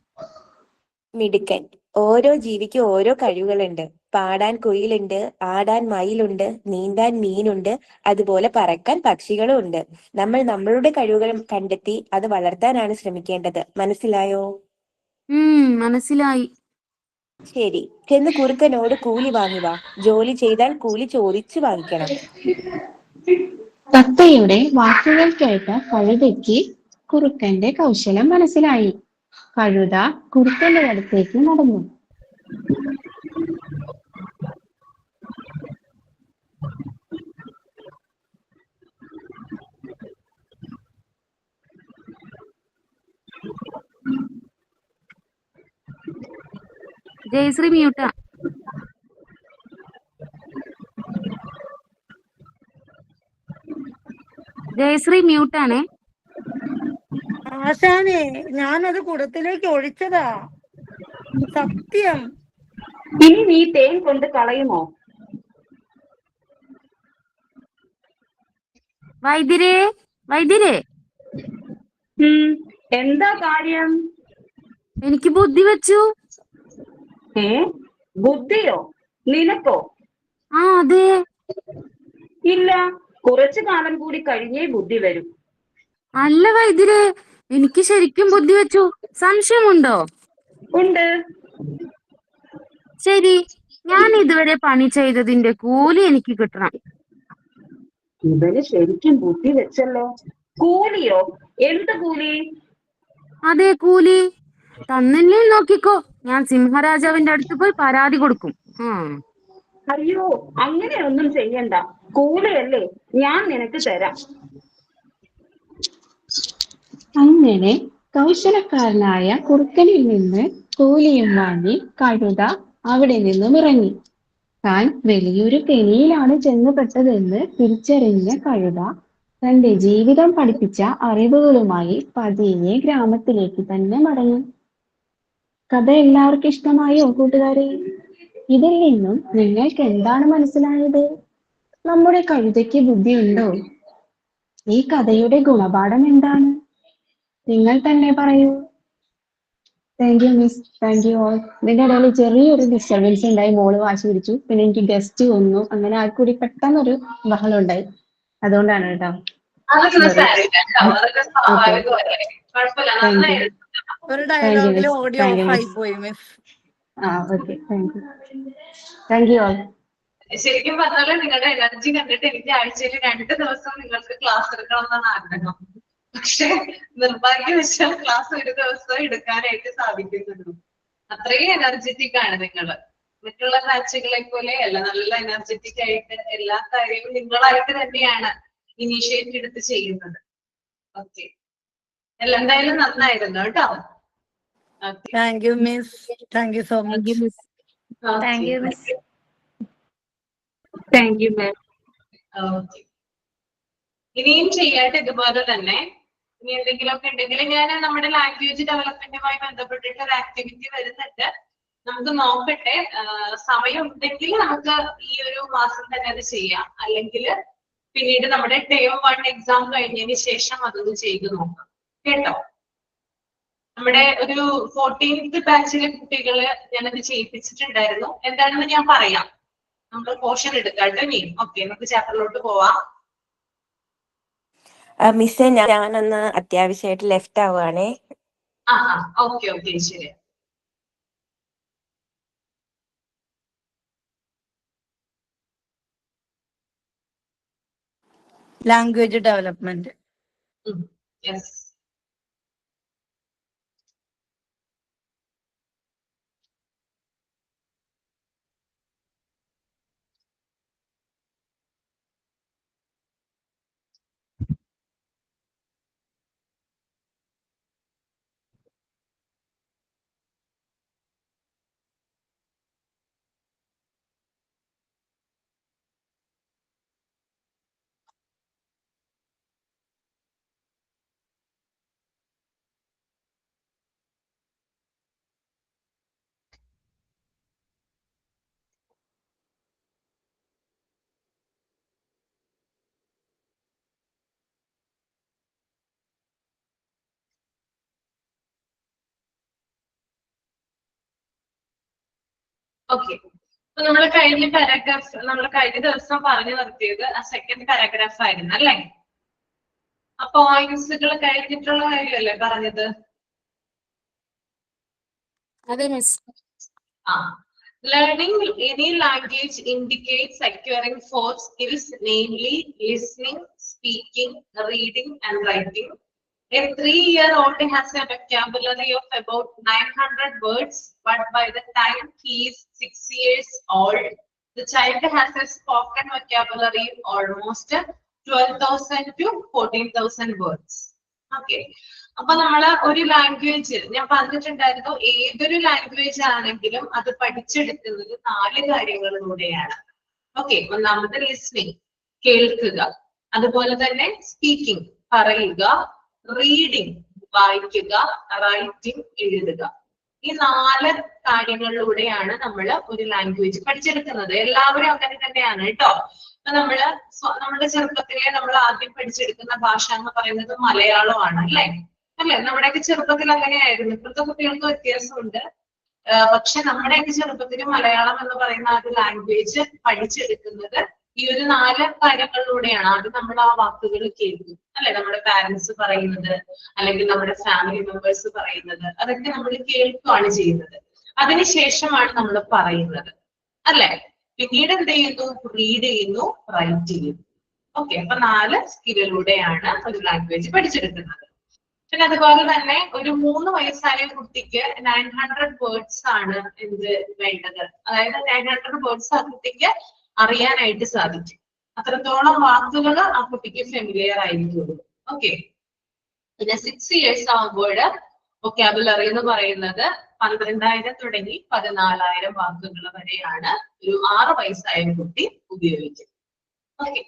മിടുക്കൻ. ഓരോ ജീവിക്കും ഓരോ കഴിവുകളുണ്ട്. പാടാൻ കുയിലുണ്ട്, ആടാൻ മയിലുണ്ട്, നീന്താൻ മീനുണ്ട്, അതുപോലെ പറക്കാൻ പക്ഷികളും ഉണ്ട്. നമ്മൾ നമ്മളുടെ കഴിവുകൾ കണ്ടെത്തി അത് വളർത്താനാണ് ശ്രമിക്കേണ്ടത്. മനസ്സിലായോ? മനസ്സിലായി. ശരി, ചെന്ന് കുറുക്കനോട് കൂലി വാങ്ങിവാ. ജോലി ചെയ്താൽ കൂലി ചോദിച്ചു വാങ്ങിക്കണം. തത്തയുടെ വാക്കുകൾ കേട്ട കഴുതയ്ക്ക് കുറുക്കന്റെ കൗശലം മനസ്സിലായി. കഴുത കുറുക്കന്റെ അടുത്തേക്ക് നടന്നു. ജയശ്രീ മ്യൂട്ടാ. ജയശ്രീ മ്യൂട്ടാണേ. ആശാനെ, ഞാനത് കുടത്തിലേക്ക് ഒഴിച്ചതാ. സത്യം. ഇനി നീ തേൻ കൊണ്ട് കളയുമോ? വൈദ്യരേ, വൈദ്യരേ. എന്താ കാര്യം? എനിക്ക് ബുദ്ധി വെച്ചു. ബുദ്ധിയോ? നിനക്കോ? അതെ. ഇല്ല, കുറച്ചു കാലം കൂടി കഴിഞ്ഞേ ബുദ്ധി വരും. അല്ല വൈദ്യരേ, എനിക്ക് ശരിക്കും ബുദ്ധി വെച്ചു. സംശയമുണ്ടോ? ഉണ്ട്. ശരി, ഞാൻ ഇതുവരെ പണി ചെയ്തതിന്റെ കൂലി എനിക്ക് കിട്ടണം. ഇവന് ശരിക്കും ബുദ്ധി വെച്ചല്ലോ. കൂലിയോ? എന്ത് കൂലി? അതെ, കൂലി. തന്നില്ലേ നോക്കിക്കോ, ഞാൻ സിംഹരാജാവിന്റെ അടുത്ത് പോയി പരാതി കൊടുക്കും. അയ്യോ, അങ്ങനെയൊന്നും ചെയ്യണ്ട. കൂലിയല്ലേ, ഞാൻ നിനക്ക് തരാം. അങ്ങനെ കൗശലക്കാരനായ കുറുക്കനിൽ നിന്ന് കൂലിയും വാങ്ങി കഴുത അവിടെ നിന്നും ഇറങ്ങി. താൻ വലിയൊരു കെണിയിലാണ് ചെന്നുപെട്ടതെന്ന് തിരിച്ചറിഞ്ഞ കഴുത തന്റെ ജീവിതം പഠിപ്പിച്ച അറിവുകളുമായി പതിയെ ഗ്രാമത്തിലേക്ക് തന്നെ മടങ്ങി. കഥ എല്ലാവർക്കും ഇഷ്ടമായോ കൂട്ടുകാരെ? ഇതിൽ നിന്നും നിങ്ങൾക്ക് എന്താണ് മനസ്സിലായത്? നമ്മുടെ കഴുതയ്ക്ക് ബുദ്ധിയുണ്ടോ? ഈ കഥയുടെ ഗുണപാഠം എന്താണ്? നിങ്ങൾ തന്നെ പറയൂ. Thank you miss, thank you all. ഇതിന്റെ ഇടയിൽ ചെറിയൊരു ഡിസ്റ്റർബൻസ് ഉണ്ടായി. മോള് വാശി പിടിച്ചു, പിന്നെ എനിക്ക് ഗസ്റ്റ് വന്നു. അങ്ങനെ ആ കൂടി പെട്ടെന്നൊരു ബഹളം ഉണ്ടായി. അതുകൊണ്ടാണ് കേട്ടോ. ഒരു ഡയലോഗിൽ ഓഡിയോ ഓഫ് ആയി പോയി miss. Okay, thank you all. ശരിക്കും പറഞ്ഞാല് നിങ്ങളുടെ എനർജി കണ്ടിട്ട് എനിക്ക് ആഴ്ചയിൽ 2 ദിവസം നിങ്ങൾക്ക് ക്ലാസ് എടുക്കണമെന്നാണ് ആഗ്രഹം. പക്ഷെ നിർഭാഗ്യവശാൽ ക്ലാസ് ഒരു ദിവസം എടുക്കാനായിട്ട് സാധിക്കുന്നുള്ളൂ. അത്രയും എനർജറ്റിക് ആണ് നിങ്ങള്. മറ്റുള്ള ബാച്ചുകളെ പോലെ അല്ല, നല്ല എനർജറ്റിക് ആയിട്ട് എല്ലാ കാര്യവും നിങ്ങളായിട്ട് തന്നെയാണ് ഇനീഷ്യേറ്റ് എടുത്ത് ചെയ്യുന്നത്. ഓക്കെ, എന്തായാലും നന്നായിരുന്നു കേട്ടോ. Thank you miss. Thank you so much. Thank you miss. Thank you ma'am. Okay. ഇനിയും ചെയ്യാട്ട് ഇതുപോലെ തന്നെ. ഇനി എന്തെങ്കിലുമൊക്കെ ഉണ്ടെങ്കിൽ ഞാൻ നമ്മുടെ ലാംഗ്വേജ് ഡെവലപ്മെന്റുമായി ബന്ധപ്പെട്ടിട്ട് ഒരു ആക്ടിവിറ്റി വരുന്നുണ്ട്. നമുക്ക് നോക്കട്ടെ. സമയം ഉണ്ടെങ്കിൽ നമുക്ക് ഈ ഒരു മാസം തന്നെ അത് ചെയ്യാം. അല്ലെങ്കിൽ പിന്നീട് നമ്മുടെ ടേം 1 എക്സാം കഴിഞ്ഞതിന് ശേഷം അതൊന്ന് ചെയ്ത് നോക്കാം. കേട്ടോ? നമ്മുടെ ഒരു 14th ബാച്ചിലെ കുട്ടികള് ഞാനത് ചെയ്യിപ്പിച്ചിട്ടുണ്ടായിരുന്നു. എന്താണെന്ന് ഞാൻ പറയാം. നമ്മൾ പോർഷൻ എടുക്കാട്ടെ ഇനി. ഓക്കെ, നമുക്ക് ചാപ്റ്ററിലോട്ട് പോവാം. മിസ്സേ ഞാനൊന്ന് അത്യാവശ്യമായിട്ട് ലെഫ്റ്റ് ആവുകയാണേ. ഓക്കെ ഓക്കെ, ശരി. Language development. യെസ്. ഓക്കെ, അപ്പൊ നമ്മൾ കഴിഞ്ഞ പാരാഗ്രാഫ് നമ്മൾ കഴിഞ്ഞ ദിവസം പറഞ്ഞു നിർത്തിയത് ആ സെക്കൻഡ് പാരാഗ്രാഫ് ആയിരുന്നു അല്ലേ? അപ്പൊ പോയിന്റ്സുകൾ കഴിഞ്ഞിട്ടുള്ള കാര്യമല്ലേ പറഞ്ഞത്? അതെ miss. Learning any language indicates acquiring 4 skills, namely listening, speaking, reading, and writing. A 3-year-old has a vocabulary of about 900 words, but by the time he is 6 years old, the child has a spoken vocabulary of almost 12,000 to 14,000 words. Okay. അപ്പൊ നമ്മള് ഒരു ലാംഗ്വേജ് ഞാൻ പറഞ്ഞിട്ടുണ്ടായിരുന്നു, ഏതൊരു ലാംഗ്വേജ് ആണെങ്കിലും അത് പഠിച്ചെടുക്കുന്നത് 4 കാര്യങ്ങളിലൂടെയാണ്. ഓക്കെ, ഒന്നാമത് ലിസ്ണിംഗ്, കേൾക്കുക. അതുപോലെ തന്നെ സ്പീക്കിംഗ്, പറയുക. റീഡിംഗ്, വായിക്കുക. റൈറ്റിംഗ്, എഴുതുക. ഈ 4 കാര്യങ്ങളിലൂടെയാണ് നമ്മൾ ഒരു ലാംഗ്വേജ് പഠിച്ചെടുക്കുന്നത്. എല്ലാവരും അങ്ങനെ തന്നെയാണ് കേട്ടോ. അപ്പൊ നമ്മുടെ ചെറുപ്പത്തിലെ നമ്മൾ ആദ്യം പഠിച്ചെടുക്കുന്ന ഭാഷ എന്ന് പറയുന്നത് മലയാളമാണ് അല്ലേ? അല്ലെ? നമ്മുടെയൊക്കെ ചെറുപ്പത്തിൽ അങ്ങനെയായിരുന്നു. ഇപ്പോഴത്തെ കുട്ടികൾക്ക് വ്യത്യാസമുണ്ട്. പക്ഷെ നമ്മുടെയൊക്കെ ചെറുപ്പത്തിൽ മലയാളം എന്ന് പറയുന്ന ആ ഒരു ലാംഗ്വേജ് പഠിച്ചെടുക്കുന്നത് ഈ ഒരു 4 കാര്യങ്ങളിലൂടെയാണ്. ആദ്യം നമ്മൾ ആ വാക്കുകൾ കേൾക്കും അല്ലെ? നമ്മുടെ പാരന്റ്സ് പറയുന്നത്, അല്ലെങ്കിൽ നമ്മുടെ ഫാമിലി മെമ്പേഴ്സ് പറയുന്നത്, അതൊക്കെ നമ്മൾ കേൾക്കുകയാണ് ചെയ്യുന്നത്. അതിനുശേഷമാണ് നമ്മൾ പറയുന്നത് അല്ലെ? പിന്നീട് എന്ത് ചെയ്യുന്നു? റീഡ് ചെയ്യുന്നു, റൈറ്റ് ചെയ്യുന്നു. ഓക്കെ, അപ്പൊ 4 സ്കില്ലിലൂടെയാണ് ഒരു ലാംഗ്വേജ് പഠിച്ചെടുക്കുന്നത്. പിന്നെ അതുപോലെ തന്നെ ഒരു 3 വയസ്സായ കുട്ടിക്ക് 900 വേർഡ്സ് ആണ് എന്ത് വേണ്ടത്. അതായത് 900 വേർഡ്സ് ആ കുട്ടിക്ക് അറിയാനായിട്ട് സാധിക്കും. അത്രത്തോളം വാക്കുകൾ ആ കുട്ടിക്ക് ഫെമിലിയർ ആയിരിക്കുള്ളൂ. ഓക്കെ, പിന്നെ 6 ഇയേഴ്സ് ആകുമ്പോൾ വൊക്കാബുലറി എന്ന് പറയുന്നത് 12,000 തുടങ്ങി 14,000 വാക്കുകൾ വരെയാണ് ഒരു 6 വയസ്സായ കുട്ടി ഉപയോഗിക്കുന്നത്. ഓക്കെ,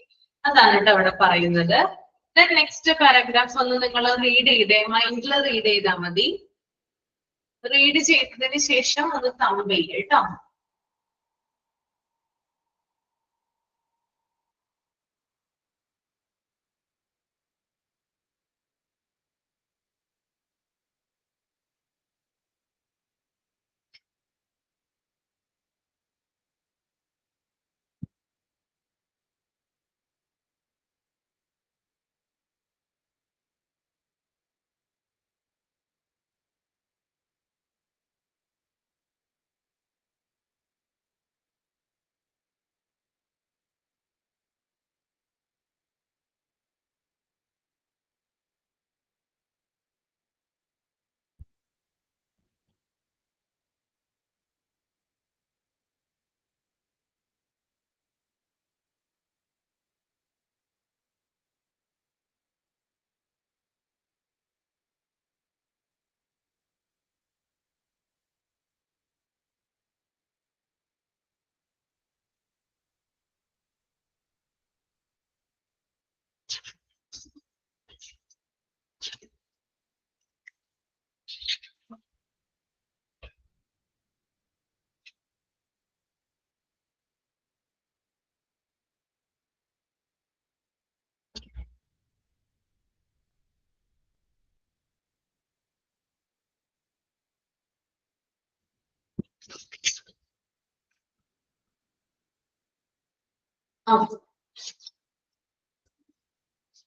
അതാണ് കേട്ടോ അവിടെ പറയുന്നത്. നെക്സ്റ്റ് പാരഗ്രാഫ് ഒന്ന് നിങ്ങൾ റീഡ് ചെയ്തേ, മൈൻഡിൽ റീഡ് ചെയ്താൽ മതി. റീഡ് ചെയ്തതിന് ശേഷം ഒന്ന് തമ്പ് ചെയ്യുക കേട്ടോ.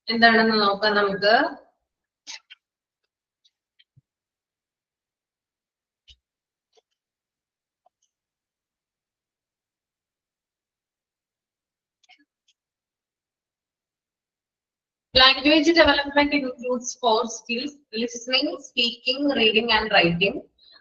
എന്താണെന്ന് നോക്കാം നമുക്ക്. Language development includes 4 skills: listening, speaking, reading, and writing.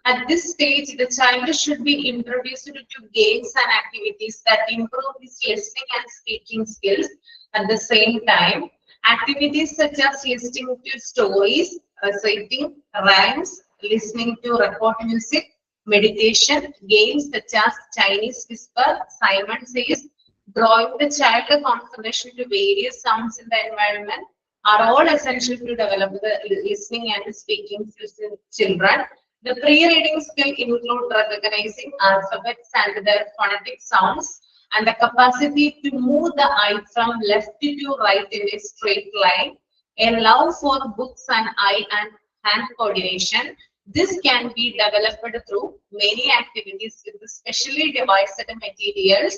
At this stage, the child should be introduced to games and activities that improve his listening and speaking skills. At the same time, activities such as listening to stories, reciting rhymes, listening to record music, meditation, games such as Chinese whisper, Simon says, drawing the child concentration to various sounds in the environment are all essential to develop the listening and speaking skills in children. The pre-reading skill include recognizing alphabets and their phonetic sounds, and the capacity to move the eye from left to right in a straight line, a love for books and eye and hand coordination. This can be developed through many activities with specially devised materials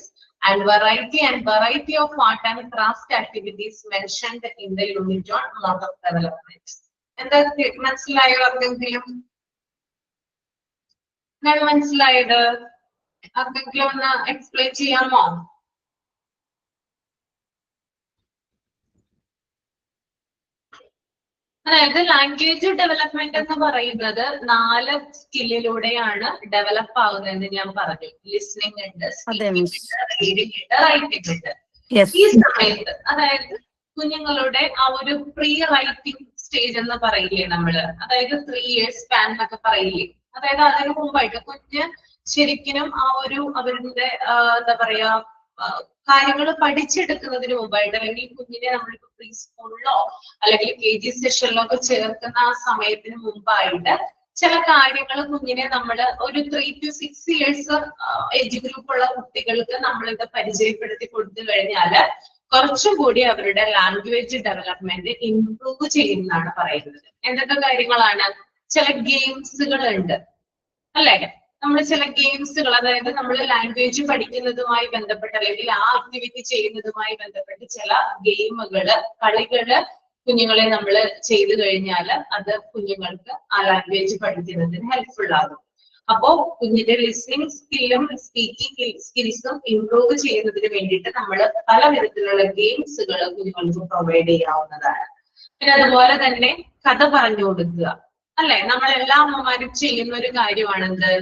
and variety of art and craft activities mentioned in the unit on motor development. എന്താ മനസ്സിലായോ? ആർക്കെങ്കിലും മനസ്സിലായത്? ആർക്കെങ്കിലും ഒന്ന് എക്സ്പ്ലെയിൻ ചെയ്യാമോ? അതായത് ലാംഗ്വേജ് ഡെവലപ്മെന്റ് എന്ന് പറയുന്നത് 4 സ്കില്ലിലൂടെയാണ് ഡെവലപ്പ് ആവുന്നതെന്ന് ഞാൻ പറഞ്ഞു. ലിസ്ണിംഗ് ഉണ്ട്, സ്പീക്കിംഗ് ഉണ്ട്, റീഡിംഗ് ഉണ്ട്, റൈറ്റിംഗ് ഉണ്ട്. ഈ സമയത്ത് അതായത് കുഞ്ഞുങ്ങളുടെ ആ ഒരു പ്രീ റൈറ്റിംഗ് സ്റ്റേജ് എന്ന് പറയില്ലേ നമ്മള്, അതായത് 3 years സ്പാൻ എന്നൊക്കെ പറയില്ലേ, അതായത് അതിന് മുമ്പായിട്ട് കുഞ്ഞ് ശരിക്കും ആ ഒരു അവരുടെ എന്താ പറയാ കാര്യങ്ങൾ പഠിച്ചെടുക്കുന്നതിന് മുമ്പായിട്ട്, അല്ലെങ്കിൽ കുഞ്ഞിനെ നമ്മളിപ്പോ പ്രീ സ്കൂളിലോ അല്ലെങ്കിൽ KG സെഷനിലോ ഒക്കെ ചേർക്കുന്ന ആ സമയത്തിന് മുമ്പായിട്ട് ചില കാര്യങ്ങൾ കുഞ്ഞിനെ നമ്മൾ ഒരു 3 to 6 years ഏജ് ഗ്രൂപ്പ് ഉള്ള കുട്ടികൾക്ക് നമ്മളിത് പരിചയപ്പെടുത്തി കൊടുത്തു കഴിഞ്ഞാൽ കുറച്ചും കൂടി അവരുടെ ലാംഗ്വേജ് ഡെവലപ്മെന്റ് ഇംപ്രൂവ് ചെയ്യുന്നതാണ് പറയുന്നത്. എന്തൊക്കെ കാര്യങ്ങളാണ്? ചില ഗെയിംസുകൾ ഉണ്ട് അല്ലെ? നമ്മൾ ചില ഗെയിംസുകൾ, അതായത് നമ്മൾ ലാംഗ്വേജ് പഠിക്കുന്നതുമായി ബന്ധപ്പെട്ട് അല്ലെങ്കിൽ ആ ആക്ടിവിറ്റി ചെയ്യുന്നതുമായി ബന്ധപ്പെട്ട് ചില ഗെയിമുകള്, കളികള് കുഞ്ഞുങ്ങളെ നമ്മൾ ചെയ്തു കഴിഞ്ഞാൽ അത് കുഞ്ഞുങ്ങൾക്ക് ആ ലാംഗ്വേജ് പഠിക്കുന്നതിന് ഹെൽപ്ഫുൾ ആകും. അപ്പോ കുഞ്ഞിന്റെ ലിസണിങ് സ്കില്ലും സ്പീക്കിംഗ് സ്കിൽസും ഇംപ്രൂവ് ചെയ്യുന്നതിന് വേണ്ടിയിട്ട് നമ്മൾ പലതരത്തിലുള്ള ഗെയിംസുകൾ കുഞ്ഞുങ്ങൾക്ക് പ്രൊവൈഡ് ചെയ്യാവുന്നതാണ്. പിന്നെ അതുപോലെ തന്നെ കഥ പറഞ്ഞു കൊടുക്കുക അല്ലെ? നമ്മൾ എല്ലാ അമ്മമാരും ചെയ്യുന്ന ഒരു കാര്യമാണെന്ത്?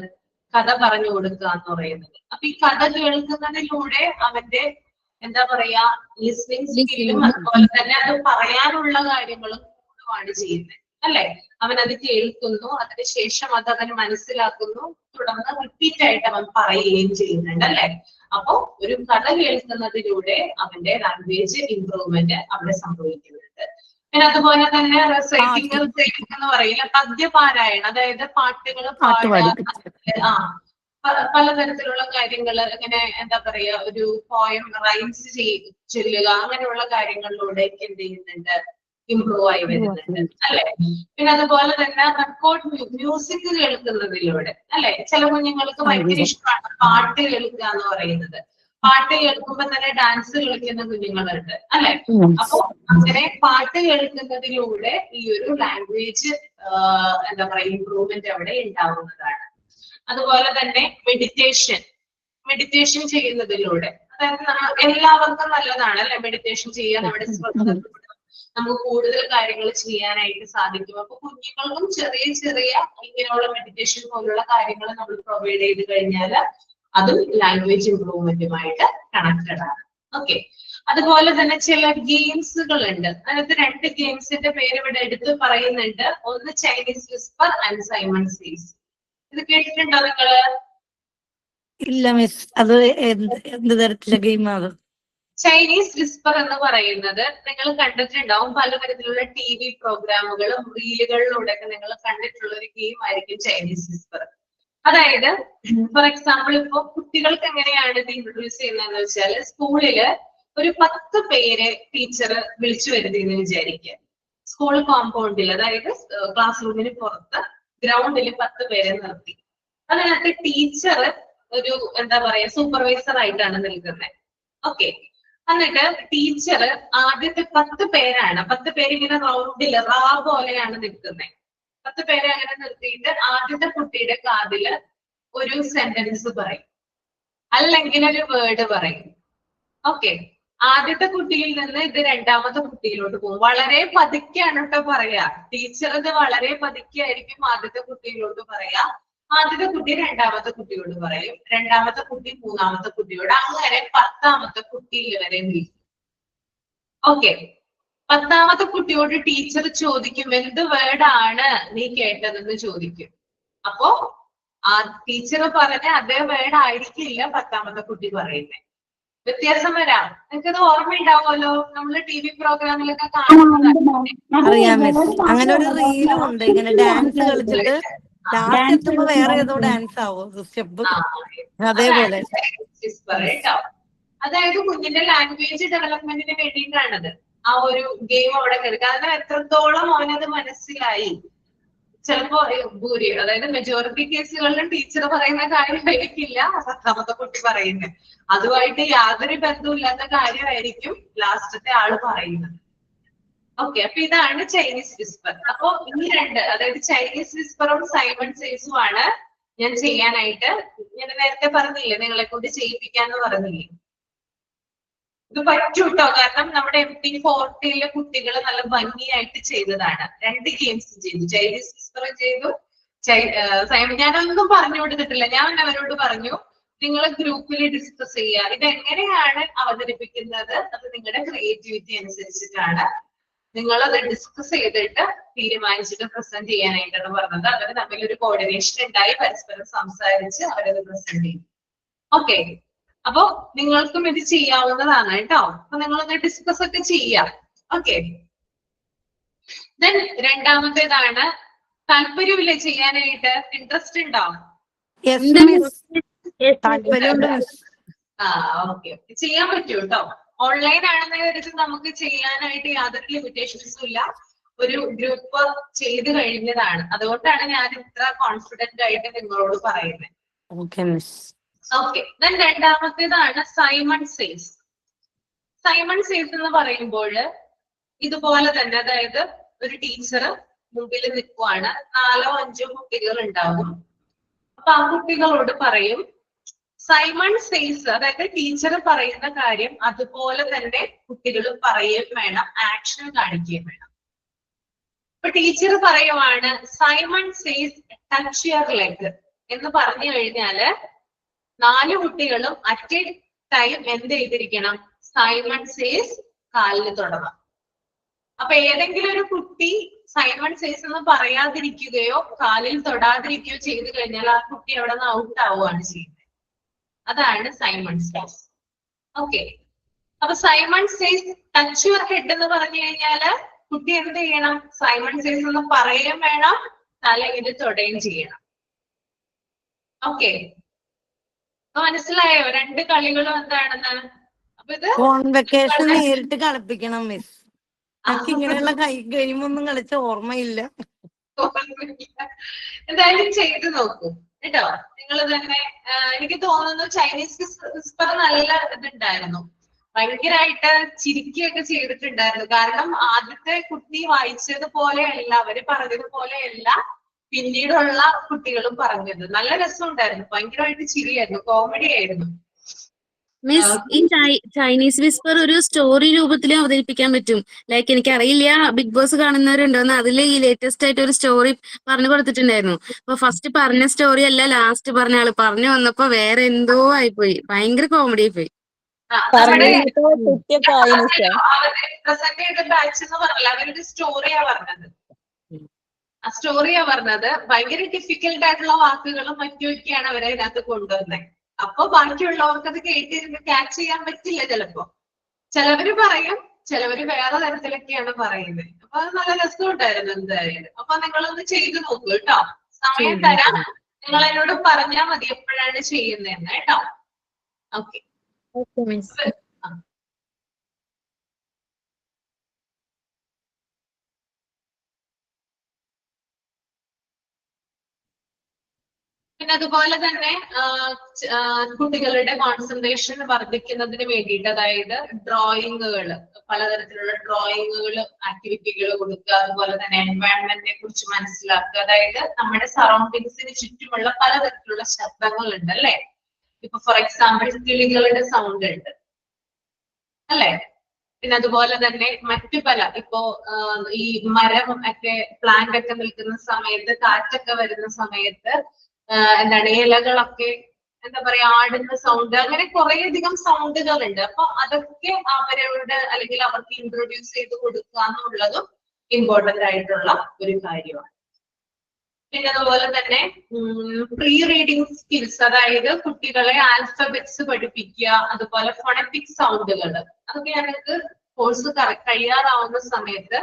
കഥ പറഞ്ഞു കൊടുക്കുക എന്ന് പറയുന്നത്. അപ്പൊ ഈ കഥ കേൾക്കുന്നതിലൂടെ അവന്റെ എന്താ പറയാ ലിസ്ണിംഗ് സ്കില്ലും അതുപോലെ തന്നെ അത് പറയാനുള്ള കാര്യങ്ങളും കൂടുകയാണ് ചെയ്യുന്നത് അല്ലെ? അവൻ അത് കേൾക്കുന്നു, അതിനുശേഷം അത് അവൻ മനസ്സിലാക്കുന്നു, തുടർന്ന് റിപ്പീറ്റ് ആയിട്ട് അവൻ പറയുകയും ചെയ്യുന്നുണ്ട് അല്ലെ? അപ്പോ ഒരു കഥ കേൾക്കുന്നതിലൂടെ അവന്റെ ലാംഗ്വേജ് ഇംപ്രൂവ്മെന്റ് അവിടെ സംഭവിക്കുന്നുണ്ട്. പിന്നെ അതുപോലെ തന്നെ റെസൈറ്റിംഗ് എന്ന് പറയില്ല, പദ്യപാരായണം, അതായത് പാട്ടുകൾ പാടുക, പലതരത്തിലുള്ള കാര്യങ്ങൾ ഇങ്ങനെ എന്താ പറയാ ഒരു പോയം റൈംസ് ചൊല്ലുക, അങ്ങനെയുള്ള കാര്യങ്ങളിലൂടെ എന്ത് ചെയ്യുന്നുണ്ട്? ഇംപ്രൂവ് ആയി വരുന്നുണ്ട് അല്ലെ? പിന്നെ അതുപോലെ തന്നെ റെക്കോർഡ് മ്യൂസിക് കേൾക്കുന്നതിലൂടെ അല്ലെ? ചില കുഞ്ഞുങ്ങൾക്ക് ഭയങ്കര ഇഷ്ടമാണ് പാട്ട് കേൾക്കുക എന്ന് പറയുന്നത്. പാട്ട് കേൾക്കുമ്പോ തന്നെ ഡാൻസ് കളിക്കുന്ന കുഞ്ഞുങ്ങളുണ്ട് അല്ലെ? അപ്പൊ അങ്ങനെ പാട്ട് കേൾക്കുന്നതിലൂടെ ഈ ഒരു ലാംഗ്വേജ് എന്താ പറയാ ഇംപ്രൂവ്മെന്റ് അവിടെ ഉണ്ടാവുന്നതാണ്. അതുപോലെ തന്നെ മെഡിറ്റേഷൻ ചെയ്യുന്നതിലൂടെ, അതായത് എല്ലാവർക്കും നല്ലതാണ് അല്ലെ മെഡിറ്റേഷൻ ചെയ്യാൻ, നമ്മുടെ ശ്രദ്ധ നമുക്ക് കൂടുതൽ കാര്യങ്ങൾ ചെയ്യാനായിട്ട് സാധിക്കും. അപ്പൊ കുഞ്ഞുങ്ങൾക്കും ചെറിയ ചെറിയ ഇങ്ങനെയുള്ള മെഡിറ്റേഷൻ പോലുള്ള കാര്യങ്ങൾ നമ്മൾ പ്രൊവൈഡ് ചെയ്ത് കഴിഞ്ഞാൽ അതും ലാംഗ്വേജ് ഇംപ്രൂവ്മെന്റുമായിട്ട് കണക്റ്റഡ് ആണ്. ഓക്കെ, അതുപോലെ തന്നെ ചില ഗെയിംസുകൾ ഉണ്ട്. അതിനകത്ത് 2 ഗെയിംസിന്റെ പേര് ഇവിടെ എടുത്ത് പറയുന്നുണ്ട്. ഒന്ന് Chinese Whisper and Simon says. ഇത് കേട്ടിട്ടുണ്ടോ നിങ്ങള്? ഇല്ല മിസ്, അത് എന്ത് തരത്തിലെ ഗെയിമാണ്? ചൈനീസ് വിസ്പർ എന്ന് പറയുന്നത് നിങ്ങൾ കണ്ടിട്ടുണ്ടാവും, പലതരത്തിലുള്ള TV പ്രോഗ്രാമുകളും റീലുകളിലൂടെയൊക്കെ നിങ്ങൾ കണ്ടിട്ടുള്ള ഒരു ഗെയിം ആയിരിക്കും ചൈനീസ് വിസ്പർ. അതായത് ഫോർ എക്സാമ്പിൾ ഇപ്പൊ കുട്ടികൾക്ക് എങ്ങനെയാണ് ഇത് ഇൻട്രൊഡ്യൂസ് ചെയ്യുന്നതെന്ന് വെച്ചാൽ, സ്കൂളില് ഒരു 10 പേരെ ടീച്ചർ വിളിച്ചു വരുത്തിയെന്ന് വിചാരിക്കുക. സ്കൂൾ കോമ്പൗണ്ടിൽ, അതായത് ക്ലാസ് റൂമിന് പുറത്ത് ഗ്രൗണ്ടിൽ 10 പേരെ നിർത്തി. അതിനകത്ത് ടീച്ചർ ഒരു എന്താ പറയാ സൂപ്പർവൈസർ ആയിട്ടാണ് നിൽക്കുന്നത്. ഓക്കെ, എന്നിട്ട് ടീച്ചർ ആദ്യത്തെ 10 പേരാണ്, 10 പേര് ഇങ്ങനെ റൗണ്ടില് റാ പോലെയാണ് നിൽക്കുന്നത്. 10 പേരെ അങ്ങനെ നിർത്തിയിട്ട് ആദ്യത്തെ കുട്ടിയുടെ കാതില് ഒരു സെന്റൻസ് പറയും, അല്ലെങ്കിൽ ഒരു വേർഡ് പറയും. ഓക്കെ, ആദ്യത്തെ കുട്ടിയിൽ നിന്ന് ഇത് രണ്ടാമത്തെ കുട്ടിയിലോട്ട് പോകും. വളരെ പതുക്കെയാണ് കേട്ടോ പറയാ. ടീച്ചർ ഇത് വളരെ പതുക്കെയായിരിക്കും ആദ്യത്തെ കുട്ടിയിലോട്ട് പറയാ. ആദ്യത്തെ കുട്ടി രണ്ടാമത്തെ കുട്ടിയോട് പറയും, രണ്ടാമത്തെ കുട്ടി മൂന്നാമത്തെ കുട്ടിയോട്, അങ്ങനെ 10ാമത്തെ കുട്ടിയിൽ വരെ നീക്കും. ഓക്കെ, 10ാമത്തെ കുട്ടിയോട് ടീച്ചർ ചോദിക്കും എന്ത് വേർഡാണ് നീ കേട്ടതെന്ന് ചോദിക്കും. അപ്പോ ആ ടീച്ചർ പറഞ്ഞ അതേ വേർഡ് ആയിരിക്കില്ല 10ാമത്തെ കുട്ടി പറയുന്നത്, വ്യത്യാസം വരാം. നിങ്ങൾക്കത് ഓർമ്മയുണ്ടാവുമല്ലോ, നമ്മള് TV പ്രോഗ്രാമിലൊക്കെ കാണുന്നതാണ്. അറിയാം മിസ്. അങ്ങനെ ഒരു റീലും ഉണ്ട്, ഇങ്ങനെ ഡാൻസ് കളിച്ചിട്ട് ലാസ്റ്റ് എത്തുമ്പോ വേറെ ഏതോ ഡാൻസ് ആവും സ്റ്റെപ്പ്, അതേപോലെ. അതായത് കുഞ്ഞിന്റെ ലാംഗ്വേജ് ഡെവലപ്മെന്റിന് വേണ്ടിയിട്ടാണത് ആ ഒരു ഗെയിം അവിടെ കളിക്കുക. കാരണം എത്രത്തോളം അവനത് മനസ്സിലായി. ചിലപ്പോ അതായത് മെജോറിറ്റി കേസുകളിലും ടീച്ചർ പറയുന്ന കാര്യമായിരിക്കില്ല 10ാമത്തെ കുട്ടി പറയുന്നത്. അതുമായിട്ട് യാതൊരു ബന്ധവുമില്ലാത്ത കാര്യമായിരിക്കും ലാസ്റ്റത്തെ ആള് പറയുന്നത്. ഓക്കെ, അപ്പൊ ഇതാണ് ചൈനീസ് വിസ്പർ. അപ്പൊ ഈ രണ്ട്, അതായത് ചൈനീസ് വിസ്പറും സൈമൺ സേസും ആണ് ഞാൻ ചെയ്യാനായിട്ട്, ഞാൻ നേരത്തെ പറഞ്ഞില്ലേ നിങ്ങളെ കൊണ്ട് ചെയ്യിപ്പിക്കാന്ന് പറഞ്ഞില്ലേ. ഇത് പറ്റൂട്ടോ, കാരണം നമ്മുടെ MP40 കുട്ടികൾ നല്ല ഭംഗിയായിട്ട് ചെയ്തതാണ്. 2 ഗെയിംസ് ചെയ്തു, ചൈനീസ് വിസ്പറും ചെയ്തു, ഞാനൊന്നും പറഞ്ഞു കൊടുത്തിട്ടില്ല. ഞാൻ അവരോട് പറഞ്ഞു നിങ്ങൾ ഗ്രൂപ്പിൽ ഡിസ്കസ് ചെയ്യുക, ഇതെങ്ങനെയാണ് അവതരിപ്പിക്കുന്നത് അത് നിങ്ങളുടെ ക്രിയേറ്റിവിറ്റി അനുസരിച്ചിട്ടാണ്, നിങ്ങൾ അത് ഡിസ്കസ് ചെയ്തിട്ട് തീരുമാനിച്ചിട്ട് പ്രസന്റ് ചെയ്യാനായിട്ടാണ് പറഞ്ഞത്. അവർ തമ്മിൽ ഒരു കോർഡിനേഷൻ ഉണ്ടായി, പരസ്പരം സംസാരിച്ച് അവരത് പ്രസന്റ് ചെയ്യും. ഓക്കെ, അപ്പൊ നിങ്ങൾക്കും ഇത് ചെയ്യാവുന്നതാണ് കേട്ടോ. അപ്പൊ നിങ്ങളൊന്ന് ഡിസ്കസ് ഒക്കെ ചെയ്യാം. ഓക്കെ, ദെൻ രണ്ടാമത്തേതാണ്, താല്പര്യമില്ലേ ചെയ്യാനായിട്ട്? ഇൻട്രസ്റ്റ് ഉണ്ടോ? താല്പര്യമുണ്ട് മിസ്. ഓക്കെ, ചെയ്യാൻ പറ്റൂ കേട്ടോ. ഓൺലൈൻ ആണെന്ന് കരുതി നമുക്ക് ചെയ്യാനായിട്ട് യാതൊരു ലിമിറ്റേഷൻസും ഇല്ല. ഒരു ഗ്രൂപ്പ് ചെയ്ത് കഴിഞ്ഞതാണ്, അതുകൊണ്ടാണ് ഞാൻ ഇത്ര കോൺഫിഡന്റ് ആയിട്ട് നിങ്ങളോട് പറയുന്നത്. Okay miss. ഓക്കെ, ദെൻ രണ്ടാമത്തേതാണ് സൈമൺ സേസ്. സൈമൺ സേസ് എന്ന് പറയുമ്പോൾ ഇതുപോലെ തന്നെ, അതായത് ഒരു ടീച്ചർ മുമ്പിൽ നിൽക്കുവാണ്, 4ഓ 5ഓ കുട്ടികൾ ഉണ്ടാവും. അപ്പൊ ആ കുട്ടികളോട് പറയും സൈമൺ സേസ്, അതായത് ടീച്ചർ പറയുന്ന കാര്യം അതുപോലെ തന്നെ കുട്ടികൾ പറയുകയും വേണം, ആക്ഷൻ കാണിക്കുകയും വേണം. ഇപ്പൊ ടീച്ചർ പറയുവാണ് Simon says touch your leg എന്ന് പറഞ്ഞു കഴിഞ്ഞാല് 4 കുട്ടികളും അറ്റ് എ ടൈം എന്ത് ചെയ്തിരിക്കണം? സൈമൺ സേസ് കാലിൽ തൊടണം. അപ്പൊ ഏതെങ്കിലും ഒരു കുട്ടി സൈമൺ സേസ് എന്ന് പറയാതിരിക്കുകയോ കാലിൽ തൊടാതിരിക്കുകയോ ചെയ്തു കഴിഞ്ഞാൽ ആ കുട്ടി അവിടെ നിന്ന് ഔട്ട് ആവുകയാണ് ചെയ്യുന്നത്. അതാണ് സൈമൺ സേസ്. ഓക്കെ, അപ്പൊ Simon says touch your head എന്ന് പറഞ്ഞു കഴിഞ്ഞാല് കുട്ടി എന്ത് ചെയ്യണം? സൈമൺ സേസ് എന്ന് പറയുകയും വേണം, തലയിൽ തൊടുകയും ചെയ്യണം. ഓക്കെ, മനസ്സിലായോ 2 കളികളും എന്താണെന്ന്? അപ്പൊ ഇത് കോൺവെക്കേഷൻ നേരിട്ട് കളിപ്പിക്കണം മിസ്. എനിക്ക് ഇങ്ങനെയുള്ള ഗെയിമൊന്നും കളിച്ച ഓർമ്മയില്ല. എന്തായാലും ചെയ്ത് നോക്കൂ കേട്ടോ. നിങ്ങൾ തന്നെ എനിക്ക് തോന്നുന്നു ചൈനീസ് വിസ്പർ നല്ല ഇതുണ്ടായിരുന്നു, ഭയങ്കരമായിട്ട് ചിരിക്കുകയൊക്കെ ചെയ്തിട്ടുണ്ടായിരുന്നു. കാരണം ആദ്യത്തെ കുട്ടി വായിച്ചത് പോലെയല്ല, അവര് പറഞ്ഞത് പോലെയല്ല പിന്നീടുള്ള കുട്ടികളും പറഞ്ഞത്. നല്ല രസമുണ്ടായിരുന്നു, ഭയങ്കരമായിട്ട് ചിരിയായിരുന്നു, കോമഡി ആയിരുന്നു. മിസ്, ഈ ചൈനീസ് വിസ്പർ ഒരു സ്റ്റോറി രൂപത്തിൽ അവതരിപ്പിക്കാൻ പറ്റും. ലൈക്ക് എനിക്കറിയില്ല ബിഗ് ബോസ് കാണുന്നവരുണ്ടോന്ന്, അതിൽ ഈ ലേറ്റസ്റ്റ് ആയിട്ട് ഒരു സ്റ്റോറി പറഞ്ഞു കൊടുത്തിട്ടുണ്ടായിരുന്നു. അപ്പൊ ഫസ്റ്റ് പറഞ്ഞ സ്റ്റോറി അല്ല ലാസ്റ്റ് പറഞ്ഞ ആള് പറഞ്ഞു വന്നപ്പോ വേറെ എന്തോ ആയിപ്പോയി, ഭയങ്കര കോമഡി ആയിപ്പോയി. പ്രസന്റ് ചെയ്ത ബാച്ച് എന്ന് പറഞ്ഞില്ല, അവരുടെ സ്റ്റോറിയാ പറഞ്ഞത്. ആ സ്റ്റോറിയാ പറഞ്ഞത്. ഭയങ്കര ഡിഫിക്കൽട്ട് ആയിട്ടുള്ള വാക്കുകളും മറ്റുമൊക്കെയാണ് അവരെ ഇതിനകത്ത് കൊണ്ടുവന്നത്. അപ്പൊ ബാക്കിയുള്ളവർക്ക് അത് കേട്ടിരുന്ന് ക്യാച്ച് ചെയ്യാൻ പറ്റില്ല ചിലപ്പോ. ചിലവര് പറയും, ചിലവര് വേറെ തരത്തിലൊക്കെയാണ് പറയുന്നത്. അപ്പൊ അത് നല്ല രസമുണ്ടായിരുന്നു എന്തായാലും. അപ്പൊ നിങ്ങളൊന്ന് ചെയ്തു നോക്കൂ കേട്ടോ. സമയം തരാം, നിങ്ങൾ എന്നോട് പറഞ്ഞാൽ മതി എപ്പോഴാണ് ചെയ്യുന്നതെന്ന് കേട്ടോ. ഓക്കെ, പിന്നെ അതുപോലെ തന്നെ കുട്ടികളുടെ കോൺസെൻട്രേഷൻ വർദ്ധിക്കുന്നതിന് വേണ്ടിയിട്ട്, അതായത് ഡ്രോയിങ്ങുകൾ, പലതരത്തിലുള്ള ഡ്രോയിങ്ങുകൾ, ആക്ടിവിറ്റികൾ കൊടുക്കുക, അതുപോലെ തന്നെ എൻവയൺമെന്റിനെ കുറിച്ച് മനസ്സിലാക്കുക. അതായത് നമ്മുടെ സറൗണ്ടിങ്സിന് ചുറ്റുമുള്ള പലതരത്തിലുള്ള ശബ്ദങ്ങൾ ഉണ്ട് അല്ലെ. ഇപ്പൊ ഫോർ എക്സാമ്പിൾ കിളികളുടെ സൗണ്ട് ഉണ്ട് അല്ലെ. പിന്നെ അതുപോലെ തന്നെ മറ്റു പല, ഇപ്പോ ഈ മരം ഒക്കെ, പ്ലാന്റ് ഒക്കെ നിൽക്കുന്ന സമയത്ത്, കാറ്റൊക്കെ വരുന്ന സമയത്ത് എന്താണ് ഇലകളൊക്കെ എന്താ പറയാ ആടുന്ന സൗണ്ട്, അങ്ങനെ കുറേയധികം സൗണ്ടുകൾ ഉണ്ട്. അപ്പൊ അതൊക്കെ അവരുടെ അല്ലെങ്കിൽ അവർക്ക് ഇൻട്രൊഡ്യൂസ് ചെയ്ത് കൊടുക്കുക എന്നുള്ളതും ഇമ്പോർട്ടന്റ് ആയിട്ടുള്ള ഒരു കാര്യമാണ്. പിന്നെ അതുപോലെ തന്നെ പ്രീ റീഡിങ് സ്കിൽസ്, അതായത് കുട്ടികളെ ആൽഫബറ്റ്സ് പഠിപ്പിക്കുക, അതുപോലെ ഫോണറ്റിക് സൗണ്ടുകൾ, അതൊക്കെ ഞങ്ങൾക്ക് കോഴ്സ് കഴിയാറാവുന്ന സമയത്ത്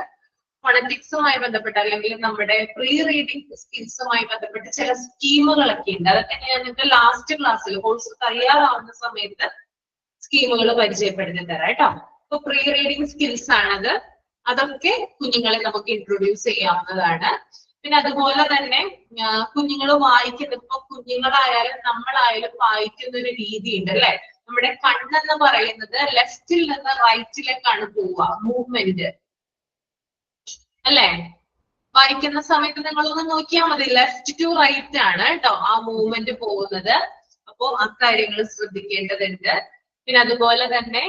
ഫോണറ്റിക്സുമായി ബന്ധപ്പെട്ട് അല്ലെങ്കിൽ നമ്മുടെ പ്രീ റീഡിങ് സ്കിൽസുമായി ബന്ധപ്പെട്ട് ചില സ്കീമുകളൊക്കെ ഉണ്ട്. അതൊക്കെ ഞങ്ങൾക്ക് ലാസ്റ്റ് ക്ലാസ്സിൽ കോഴ്സ് കഴിയാറാവുന്ന സമയത്ത് സ്കീമുകൾ പരിചയപ്പെടുത്തി തരാം കേട്ടോ. അപ്പൊ പ്രീ റീഡിങ് സ്കിൽസ് ആണത്. അതൊക്കെ കുഞ്ഞുങ്ങളെ നമുക്ക് ഇൻട്രൊഡ്യൂസ് ചെയ്യാവുന്നതാണ്. പിന്നെ അതുപോലെ തന്നെ കുഞ്ഞുങ്ങൾ വായിക്കുന്ന, ഇപ്പൊ കുഞ്ഞുങ്ങളായാലും നമ്മളായാലും വായിക്കുന്ന ഒരു രീതി ഉണ്ട് അല്ലെ. നമ്മുടെ കണ്ണെന്ന് പറയുന്നത് ലെഫ്റ്റിൽ നിന്ന് റൈറ്റിലേക്കാണ് പോവുക, മൂവ്മെന്റ് അല്ലെ. വായിക്കുന്ന സമയത്ത് നിങ്ങളൊന്ന് നോക്കിയാൽ മതി, ലെഫ്റ്റ് ടു റൈറ്റ് ആണ് കേട്ടോ ആ മൂവ്മെന്റ് പോകുന്നത്. അപ്പോ അക്കാര്യങ്ങൾ ശ്രദ്ധിക്കേണ്ടതുണ്ട്. പിന്നെ അതുപോലെ തന്നെ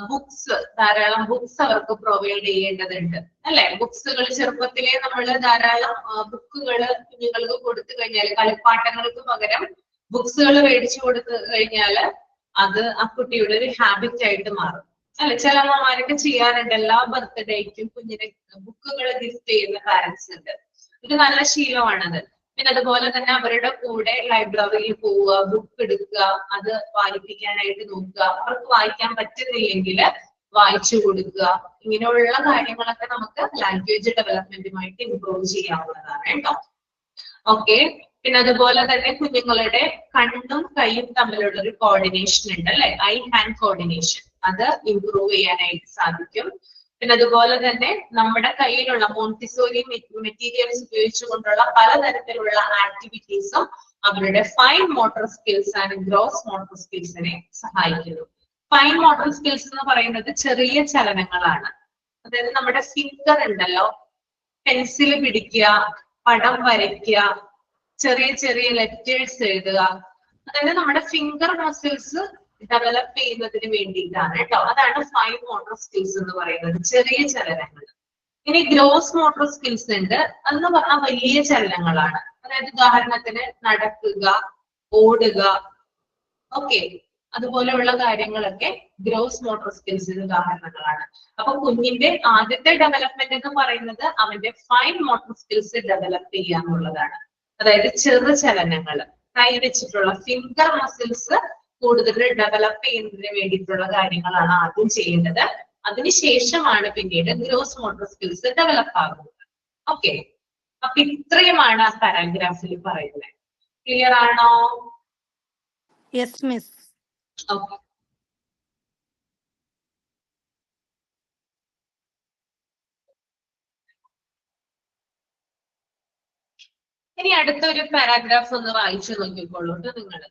ബുക്സ്, ധാരാളം ബുക്സ് അവർക്ക് പ്രൊവൈഡ് ചെയ്യേണ്ടതുണ്ട് അല്ലെ. ബുക്സുകൾ ചെറുപ്പത്തിലെ നമ്മൾ ധാരാളം ബുക്കുകൾ കുഞ്ഞുങ്ങൾക്ക് കൊടുത്തു കഴിഞ്ഞാൽ, കളിപ്പാട്ടങ്ങൾക്ക് പകരം ബുക്സുകൾ മേടിച്ചു കൊടുത്തു കഴിഞ്ഞാൽ അത് ആ കുട്ടിയുടെ ഒരു ഹാബിറ്റ് ആയിട്ട് മാറും അല്ലെ. ചില അമ്മമാരൊക്കെ ചെയ്യാറുണ്ട്, എല്ലാ ബർത്ത്ഡേക്കും കുഞ്ഞിനെ ബുക്കുകൾ ഗിഫ്റ്റ് ചെയ്യുന്ന പാരന്റ്സ് ഉണ്ട്. ഇത് നല്ല ശീലമാണത്. പിന്നെ അതുപോലെ തന്നെ അവരുടെ കൂടെ ലൈബ്രറിയിൽ പോവുക, ബുക്ക് എടുക്കുക, അത് വായിപ്പിക്കാനായിട്ട് നോക്കുക. അവർക്ക് വായിക്കാൻ പറ്റുന്നില്ലെങ്കിൽ വായിച്ചു കൊടുക്കുക. ഇങ്ങനെയുള്ള കാര്യങ്ങളൊക്കെ നമുക്ക് ലാംഗ്വേജ് ഡെവലപ്മെന്റുമായിട്ട് ഇംപ്രൂവ് ചെയ്യാവുന്നതാണ് കേട്ടോ. ഓക്കെ. പിന്നെ അതുപോലെ തന്നെ കുഞ്ഞുങ്ങളുടെ കണ്ണും കൈയും തമ്മിലുള്ള ഒരു കോർഡിനേഷൻ ഉണ്ട് അല്ലെ, ഐ ഹാൻഡ് കോർഡിനേഷൻ, അത് ഇംപ്രൂവ് ചെയ്യാനായിട്ട് സാധിക്കും. പിന്നെ അതുപോലെ തന്നെ നമ്മുടെ കയ്യിലുള്ള മോണ്ടിസോറി മെറ്റീരിയൽസ് ഉപയോഗിച്ചുകൊണ്ടുള്ള പലതരത്തിലുള്ള ആക്ടിവിറ്റീസും അവരുടെ fine motor skills and gross motor സ്കിൽസിനെ സഹായിക്കുന്നു. ഫൈൻ മോട്ടോർ സ്കിൽസ് എന്ന് പറയുന്നത് ചെറിയ ചലനങ്ങളാണ്. അതായത് നമ്മുടെ ഫിംഗർ ഉണ്ടല്ലോ, പെൻസിൽ പിടിക്കുക, പടം വരയ്ക്കുക, ചെറിയ ചെറിയ ലെറ്റേഴ്സ് എഴുതുക, അതായത് നമ്മുടെ ഫിംഗർ മസിൽസ് ഡെവലപ്പ് ചെയ്യുന്നതിന് വേണ്ടിയിട്ടാണ് കേട്ടോ. അതാണ് ഫൈൻ മോട്ടോർ സ്കിൽസ് എന്ന് പറയുന്നത്, ചെറിയ ചലനങ്ങൾ. ഇനി ഗ്രോസ് മോട്ടോർ സ്കിൽസ് ഉണ്ട്, അതെന്ന് പറഞ്ഞാൽ വലിയ ചലനങ്ങളാണ്. അതായത് ഉദാഹരണത്തിന് നടക്കുക, ഓടുക, ഓക്കെ, അതുപോലെയുള്ള കാര്യങ്ങളൊക്കെ ഗ്രോസ് മോട്ടോർ സ്കിൽസിന് ഉദാഹരണങ്ങളാണ്. അപ്പൊ കുഞ്ഞിന്റെ ആദ്യത്തെ ഡെവലപ്മെന്റ് എന്ന് പറയുന്നത് അവന്റെ ഫൈൻ മോട്ടോർ സ്കിൽസ് ഡെവലപ്പ് ചെയ്യുക എന്നുള്ളതാണ്. അതായത് ചെറു ചലനങ്ങൾ, കൈ വെച്ചിട്ടുള്ള ഫിംഗർ മസിൽസ് കൂടുതൽ ഡെവലപ്പ് ചെയ്യുന്നതിന് വേണ്ടിയിട്ടുള്ള കാര്യങ്ങളാണ് ആദ്യം ചെയ്യേണ്ടത്. അതിനുശേഷമാണ് പിന്നീട് ഗ്രോസ് മോട്ടോർ സ്കിൽസ് ഡെവലപ്പ് ആകുന്നത്. ഓക്കെ. അപ്പൊ ഇത്രയുമാണ് ആ പാരാഗ്രാഫിൽ പറയുന്നത്. ക്ലിയർ ആണോ? Yes miss. ഓക്കെ. ഇനി അടുത്തൊരു പാരാഗ്രാഫ് ഒന്ന് വായിച്ചു നോക്കിക്കോളൂ നിങ്ങൾ.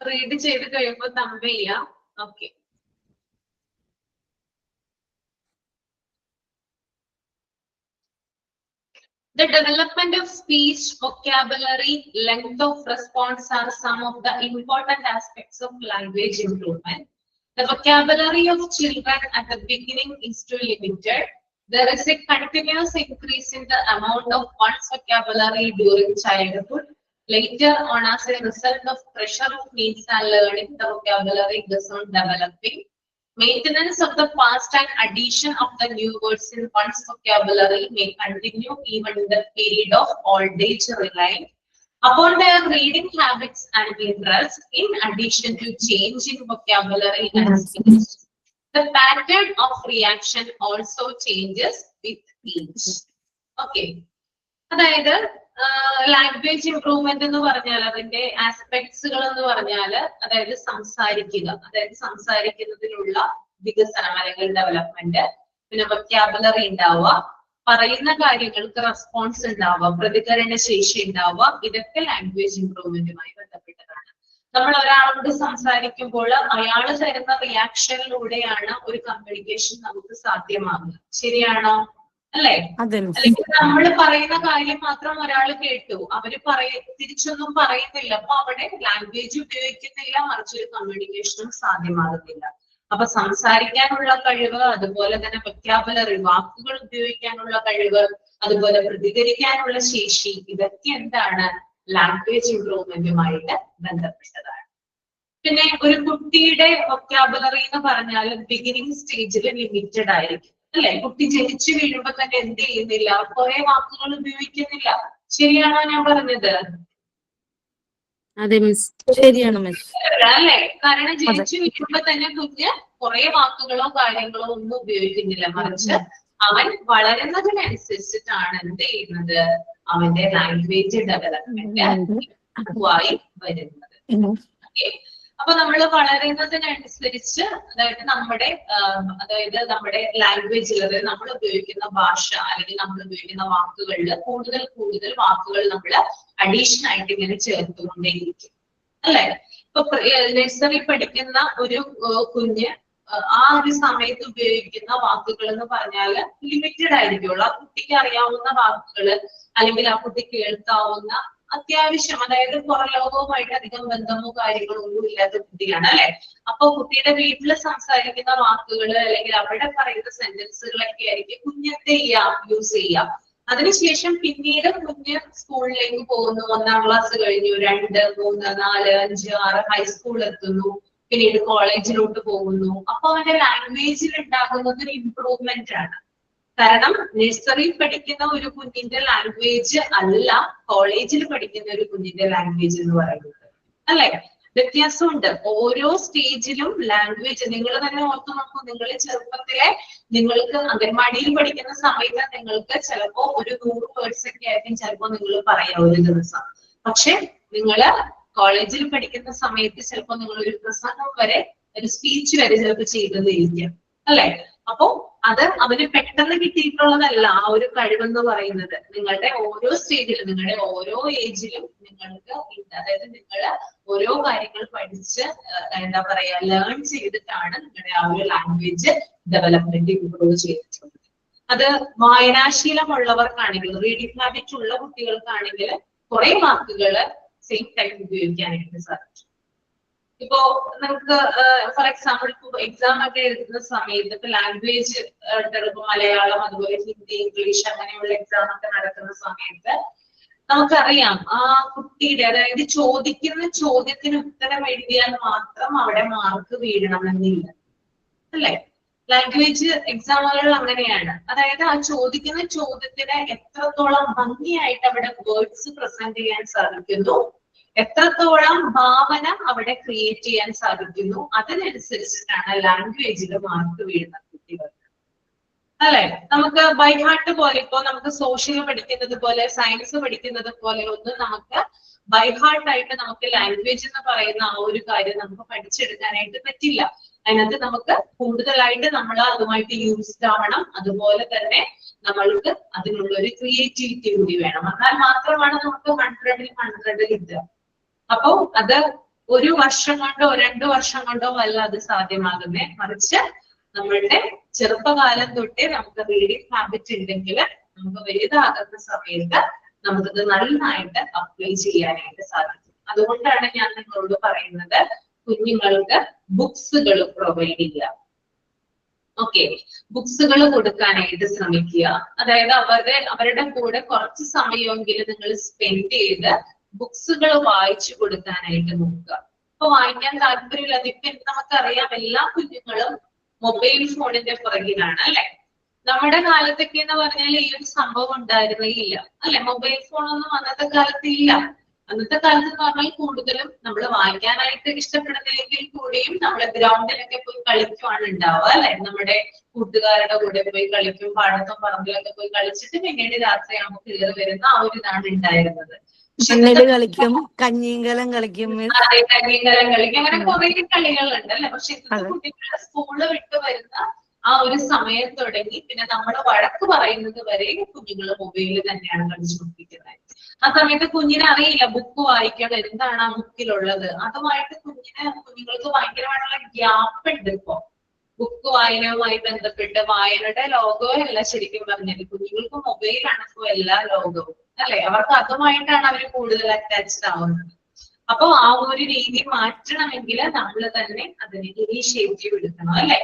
റീഡ് ചെയ്ത് കഴിയുമ്പോൾ തമ്പ് ചെയ്യാം. Okay. The development of speech, vocabulary, length of response are some of the important aspects of language improvement. The vocabulary of children at the beginning is too limited. There is a continuous increase in the amount of one's vocabulary during childhood. Later on, as a result of pressure of needs and learning, the vocabulary goes on developing. Maintenance of the past and addition of the new words in one's vocabulary may continue even in the period of old age, relying upon their reading habits and interest, in addition to change in vocabulary and speech. The pattern of reaction also changes with age. Okay. അതായത് ലാംഗ്വേജ് ഇംപ്രൂവ്മെന്റ് എന്ന് പറഞ്ഞാൽ അതിന്റെ ആസ്പെക്ട്സുകൾ എന്ന് പറഞ്ഞാൽ അതായത് സംസാരിക്കുക, അതായത് സംസാരിക്കുന്നതിലുള്ള വികസനം അല്ലെങ്കിൽ ഡെവലപ്മെന്റ്, പിന്നെ വൊക്കാബുലറി ഉണ്ടാവുക, പറയുന്ന കാര്യങ്ങൾക്ക് റെസ്പോൺസ് ഉണ്ടാവുക, പ്രതികരണ ശേഷി ഉണ്ടാവുക, ഇതൊക്കെ ലാംഗ്വേജ് ഇംപ്രൂവ്മെന്റുമായി ബന്ധപ്പെട്ടതാണ്. നമ്മൾ ഒരാളോട് സംസാരിക്കുമ്പോൾ അയാൾ തരുന്ന റിയാക്ഷനിലൂടെയാണ് ഒരു കമ്മ്യൂണിക്കേഷൻ നമുക്ക് സാധ്യമാകുക. ശരിയാണോ? അല്ലെ? അല്ലെങ്കിൽ നമ്മൾ പറയുന്ന കാര്യം മാത്രം ഒരാൾ കേട്ടു, അവര് തിരിച്ചൊന്നും പറയുന്നില്ല, അപ്പൊ അവിടെ ലാംഗ്വേജ് ഉപയോഗിക്കുന്നില്ല, മറിച്ച് ഒരു കമ്മ്യൂണിക്കേഷനും സാധ്യമാകുന്നില്ല. അപ്പൊ സംസാരിക്കാനുള്ള കഴിവ്, അതുപോലെ തന്നെ വൊക്കാബുലറി വാക്കുകൾ ഉപയോഗിക്കാനുള്ള കഴിവ്, അതുപോലെ പ്രതികരിക്കാനുള്ള ശേഷി, ഇതൊക്കെ എന്താണ്? ലാംഗ്വേജ് ഇംപ്രൂവ്മെന്റുമായിട്ട് ബന്ധപ്പെട്ടതാണ്. പിന്നെ ഒരു കുട്ടിയുടെ വൊക്കാബുലറി എന്ന് പറഞ്ഞാൽ ബിഗിനിങ് സ്റ്റേജിൽ ലിമിറ്റഡ് ആയിരിക്കും, അല്ലെ? കുട്ടി ജനിച്ചു വീഴുമ്പോ തന്നെ എന്ത് ചെയ്യുന്നില്ല, കുറെ വാക്കുകൾ ഉപയോഗിക്കുന്നില്ല. ശരിയാണോ ഞാൻ പറഞ്ഞത്? അതെ മിസ്, ശരിയാണ് മിസ്. അല്ലെ? കാരണം ജനിച്ചു വീഴുമ്പോ തന്നെ കുഞ്ഞ് കുറെ വാക്കുകളോ കാര്യങ്ങളോ ഒന്നും ഉപയോഗിക്കുന്നില്ല, മറിച്ച് അവൻ വളരുന്നതിനനുസരിച്ചിട്ടാണ് എന്ത് ചെയ്യുന്നത്, അവന്റെ ലാംഗ്വേജ് ഡെവലപ്മെന്റ് ആയി വരുന്നത്. അപ്പൊ നമ്മൾ വളരുന്നതിനനുസരിച്ച് അതായത് നമ്മുടെ ലാംഗ്വേജിൽ, അതായത് നമ്മൾ ഉപയോഗിക്കുന്ന ഭാഷ അല്ലെങ്കിൽ നമ്മൾ ഉപയോഗിക്കുന്ന വാക്കുകളിൽ കൂടുതൽ കൂടുതൽ വാക്കുകൾ നമ്മൾ അഡീഷൻ ആയിട്ട് ഇങ്ങനെ ചേർത്തുകൊണ്ടേയിരിക്കും, അല്ലെ? ഇപ്പൊ നഴ്സറി പഠിക്കുന്ന ഒരു കുഞ്ഞ് ആ ഒരു സമയത്ത് ഉപയോഗിക്കുന്ന വാക്കുകൾ എന്ന് പറഞ്ഞാൽ ലിമിറ്റഡ് ആയിരിക്കുള്ളൂ. ആ കുട്ടിക്ക് അറിയാവുന്ന വാക്കുകൾ അല്ലെങ്കിൽ ആ കുട്ടി കേൾക്കാവുന്ന അത്യാവശ്യം, അതായത് പുറലോകവുമായിട്ട് അധികം ബന്ധമോ കാര്യങ്ങളോ ഒന്നും ഇല്ലാത്ത കുട്ടിയാണ്, അല്ലെ? അപ്പൊ കുട്ടിയുടെ വീട്ടിൽ സംസാരിക്കുന്ന വാക്കുകൾ അല്ലെങ്കിൽ അവിടെ പറയുന്ന സെന്റൻസുകളൊക്കെ ആയിരിക്കും കുഞ്ഞെന്ത് ചെയ്യാം, യൂസ് ചെയ്യാം. അതിനുശേഷം പിന്നീട് കുഞ്ഞ് സ്കൂളിലേക്ക് പോകുന്നു, 1ാം ക്ലാസ് കഴിഞ്ഞു, 2, 3, 4, 5, 6 ഹൈസ്കൂൾ എത്തുന്നു, പിന്നീട് കോളേജിലോട്ട് പോകുന്നു. അപ്പൊ അവന്റെ ലാംഗ്വേജിൽ ഉണ്ടാകുന്നത് ഒരു ഇംപ്രൂവ്മെന്റ് ആണ്. കാരണം നഴ്സറി പഠിക്കുന്ന ഒരു കുഞ്ഞിന്റെ ലാംഗ്വേജ് അല്ല കോളേജിൽ പഠിക്കുന്ന ഒരു കുഞ്ഞിന്റെ ലാംഗ്വേജ് എന്ന് പറയുന്നത്, അല്ലെ? വ്യത്യാസമുണ്ട്. ഓരോ സ്റ്റേജിലും ലാംഗ്വേജ് നിങ്ങൾ തന്നെ ഓർത്ത് നോക്കൂ. നിങ്ങൾ ചെറുപ്പത്തിലെ നിങ്ങൾക്ക് അംഗൻവാടിയിൽ പഠിക്കുന്ന സമയത്ത് നിങ്ങൾക്ക് ചിലപ്പോ ഒരു 100 വേർഡ്സ് ഒക്കെ ആയിരിക്കും ചിലപ്പോ നിങ്ങൾ പറയാം ഒരു ദിവസം. പക്ഷെ നിങ്ങള് കോളേജിൽ പഠിക്കുന്ന സമയത്ത് ചിലപ്പോ നിങ്ങൾ ഒരു പ്രസംഗം വരെ, ഒരു സ്പീച്ച് വരെ ചിലപ്പോൾ ചെയ്തതായിരിക്കാം, അല്ലെ? അപ്പോ അത് അവന് പെട്ടെന്ന് കിട്ടിയിട്ടുള്ളതല്ല ആ ഒരു കഴിവെന്ന് പറയുന്നത്. നിങ്ങളുടെ ഓരോ സ്റ്റേജിലും, നിങ്ങളുടെ ഓരോ ഏജിലും നിങ്ങൾക്ക്, അതായത് നിങ്ങൾ ഓരോ കാര്യങ്ങൾ പഠിച്ച് എന്താ പറയാ ലേൺ ചെയ്തിട്ടാണ് നിങ്ങളുടെ ആ ഒരു ലാംഗ്വേജ് ഡെവലപ്മെന്റ് ഇംപ്രൂവ് ചെയ്തിട്ടുള്ളത്. അത് വായനാശീലമുള്ളവർക്കാണെങ്കിൽ, റീഡിംഗ് ഹാബിറ്റ് ഉള്ള കുട്ടികൾക്കാണെങ്കിൽ കുറെ വാക്കുകൾ സെയിം ടൈം ഉപയോഗിക്കാനായിട്ട് സാധിക്കും. ഇപ്പോ നമുക്ക് ഫോർ എക്സാമ്പിൾ എക്സാം ഒക്കെ എഴുതുന്ന സമയത്ത് ഇപ്പൊ ലാംഗ്വേജ് ഇപ്പൊ മലയാളം, അതുപോലെ ഹിന്ദി, ഇംഗ്ലീഷ് അങ്ങനെയുള്ള എക്സാം ഒക്കെ നടക്കുന്ന സമയത്ത് നമുക്കറിയാം ആ കുട്ടിയുടെ, അതായത് ചോദിക്കുന്ന ചോദ്യത്തിന് ഉത്തരം എഴുതിയാൽ മാത്രം അവിടെ മാർക്ക് വീഴണമെന്നില്ല, അല്ലെ? ലാംഗ്വേജ് എക്സാമുകൾ അങ്ങനെയാണ്. അതായത് ആ ചോദിക്കുന്ന ചോദ്യത്തിന് എത്രത്തോളം ഭംഗിയായിട്ട് അവിടെ വേർഡ്സ് പ്രസന്റ് ചെയ്യാൻ സാധിക്കുന്നു, എത്രത്തോളം ഭാവന അവിടെ ക്രിയേറ്റ് ചെയ്യാൻ സാധിക്കുന്നു, അതിനനുസരിച്ചിട്ടാണ് ലാംഗ്വേജിൽ മാർക്ക് വീഴുന്ന കുട്ടികൾക്ക്, അല്ലെ? നമുക്ക് ബൈ ഹാർട്ട് പോലെ, ഇപ്പൊ നമുക്ക് സോഷ്യൽ പഠിക്കുന്നത് പോലെ സയൻസ് പഠിക്കുന്നത് പോലെ ഒന്നും നമുക്ക് ബൈ ഹാർട്ട് ആയിട്ട് നമുക്ക് ലാംഗ്വേജ് എന്ന് പറയുന്ന ആ ഒരു കാര്യം നമുക്ക് പഠിച്ചെടുക്കാനായിട്ട് പറ്റില്ല. അതിനകത്ത് നമുക്ക് കൂടുതലായിട്ട് നമ്മൾ അതുമായിട്ട് യൂസ്ഡ് ആവണം. അതുപോലെ തന്നെ നമ്മൾക്ക് അതിനുള്ള ഒരു ക്രിയേറ്റിവിറ്റി കൂടി വേണം. എന്നാൽ മാത്രമാണ് നമുക്ക് 100ൽ 100 കിട്ടുക. അപ്പോ അത് 1 വർഷം കൊണ്ടോ 2 വർഷം കൊണ്ടോ അല്ല അത് സാധ്യമാകുന്നേ, മറിച്ച് നമ്മളുടെ ചെറുപ്പകാലം തൊട്ടേ നമുക്ക് റീഡിംഗ് ഹാബിറ്റ് ഉണ്ടെങ്കിൽ നമുക്ക് വലുതാകുന്ന സമയത്ത് നമുക്കത് നന്നായിട്ട് അപ്ലൈ ചെയ്യാനായിട്ട് സാധിക്കും. അതുകൊണ്ടാണ് ഞാൻ നിങ്ങളോട് പറയുന്നത് കുഞ്ഞുങ്ങൾക്ക് ബുക്സുകൾ പ്രൊവൈഡ് ചെയ്യുക. ഓക്കെ, ബുക്സുകൾ കൊടുക്കാനായിട്ട് ശ്രമിക്കുക. അതായത് അവരുടെ കൂടെ കുറച്ച് സമയമെങ്കിലും നിങ്ങൾ സ്പെൻഡ് ചെയ്ത് ബുക്സുകൾ വായിച്ചു കൊടുക്കാനായിട്ട് നോക്കുക. ഇപ്പൊ വായിക്കാൻ താല്പര്യമില്ലാതെ ഇപ്പൊ നമുക്കറിയാം എല്ലാ കുഞ്ഞുങ്ങളും മൊബൈൽ ഫോണിന്റെ പുറകിലാണ് അല്ലെ. നമ്മുടെ കാലത്തൊക്കെ എന്ന് പറഞ്ഞാൽ ഈ ഒരു സംഭവം ഉണ്ടായിരുന്നില്ല അല്ലെ. മൊബൈൽ ഫോണൊന്നും അന്നത്തെ കാലത്ത് ഇല്ല. അന്നത്തെ കാലത്ത് എന്ന് പറഞ്ഞാൽ കൂടുതലും നമ്മൾ വായിക്കാനായിട്ട് ഇഷ്ടപ്പെടുന്നില്ലെങ്കിൽ കൂടിയും നമ്മൾ ഗ്രൗണ്ടിലൊക്കെ പോയി കളിക്കുവാണ് ഉണ്ടാവുക അല്ലെ. നമ്മുടെ കൂട്ടുകാരുടെ കൂടെ പോയി കളിക്കും, പാടത്തും പറമ്പിലൊക്കെ പോയി കളിച്ചിട്ട് പിന്നീട് രാത്രിയാകുമ്പോൾ കയറി വരുന്ന ആ ഒരു ഇതാണ് ഉണ്ടായിരുന്നത്. കളിക്കും, കഞ്ഞീങ്കലം കളിക്കും, കഞ്ഞീങ്കലം കളിക്കും, അങ്ങനെ കുറെ കളികളുണ്ട് അല്ലെ. പക്ഷെ ഇന്നത്തെ കുട്ടികൾ സ്കൂള് വിട്ട് വരുന്ന ആ ഒരു സമയം തുടങ്ങി പിന്നെ നമ്മൾ വഴക്ക് പറയുന്നത് വരെ കുഞ്ഞുങ്ങൾ മൊബൈലിൽ തന്നെയാണ് കളിച്ചുകൊണ്ടിരിക്കുന്നത്. ആ സമയത്ത് കുഞ്ഞിനെ അറിയില്ല ബുക്ക് വായിക്കണം, എന്താണ് ആ ബുക്കിലുള്ളത്. അതുമായിട്ട് കുഞ്ഞുങ്ങൾക്ക് ഭയങ്കരമായിട്ടുള്ള ഗ്യാപ്പ് ഉണ്ട് ഇപ്പൊ. ബുക്ക് വായനയുമായി ബന്ധപ്പെട്ട് വായനയുടെ ലോകവും അല്ല ശരിക്കും പറഞ്ഞാൽ. കുഞ്ഞുങ്ങൾക്ക് മൊബൈലാണ് ഇപ്പൊ എല്ലാ ലോകവും അല്ലെ. അവർക്ക് അതുമായിട്ടാണ് അവർ കൂടുതൽ അറ്റാച്ച്ഡ് ആവുന്നത്. അപ്പൊ ആ ഒരു രീതി മാറ്റണമെങ്കിൽ നമ്മൾ തന്നെ അതിന് ഇനീഷ്യേറ്റീവ് എടുക്കണം അല്ലെ.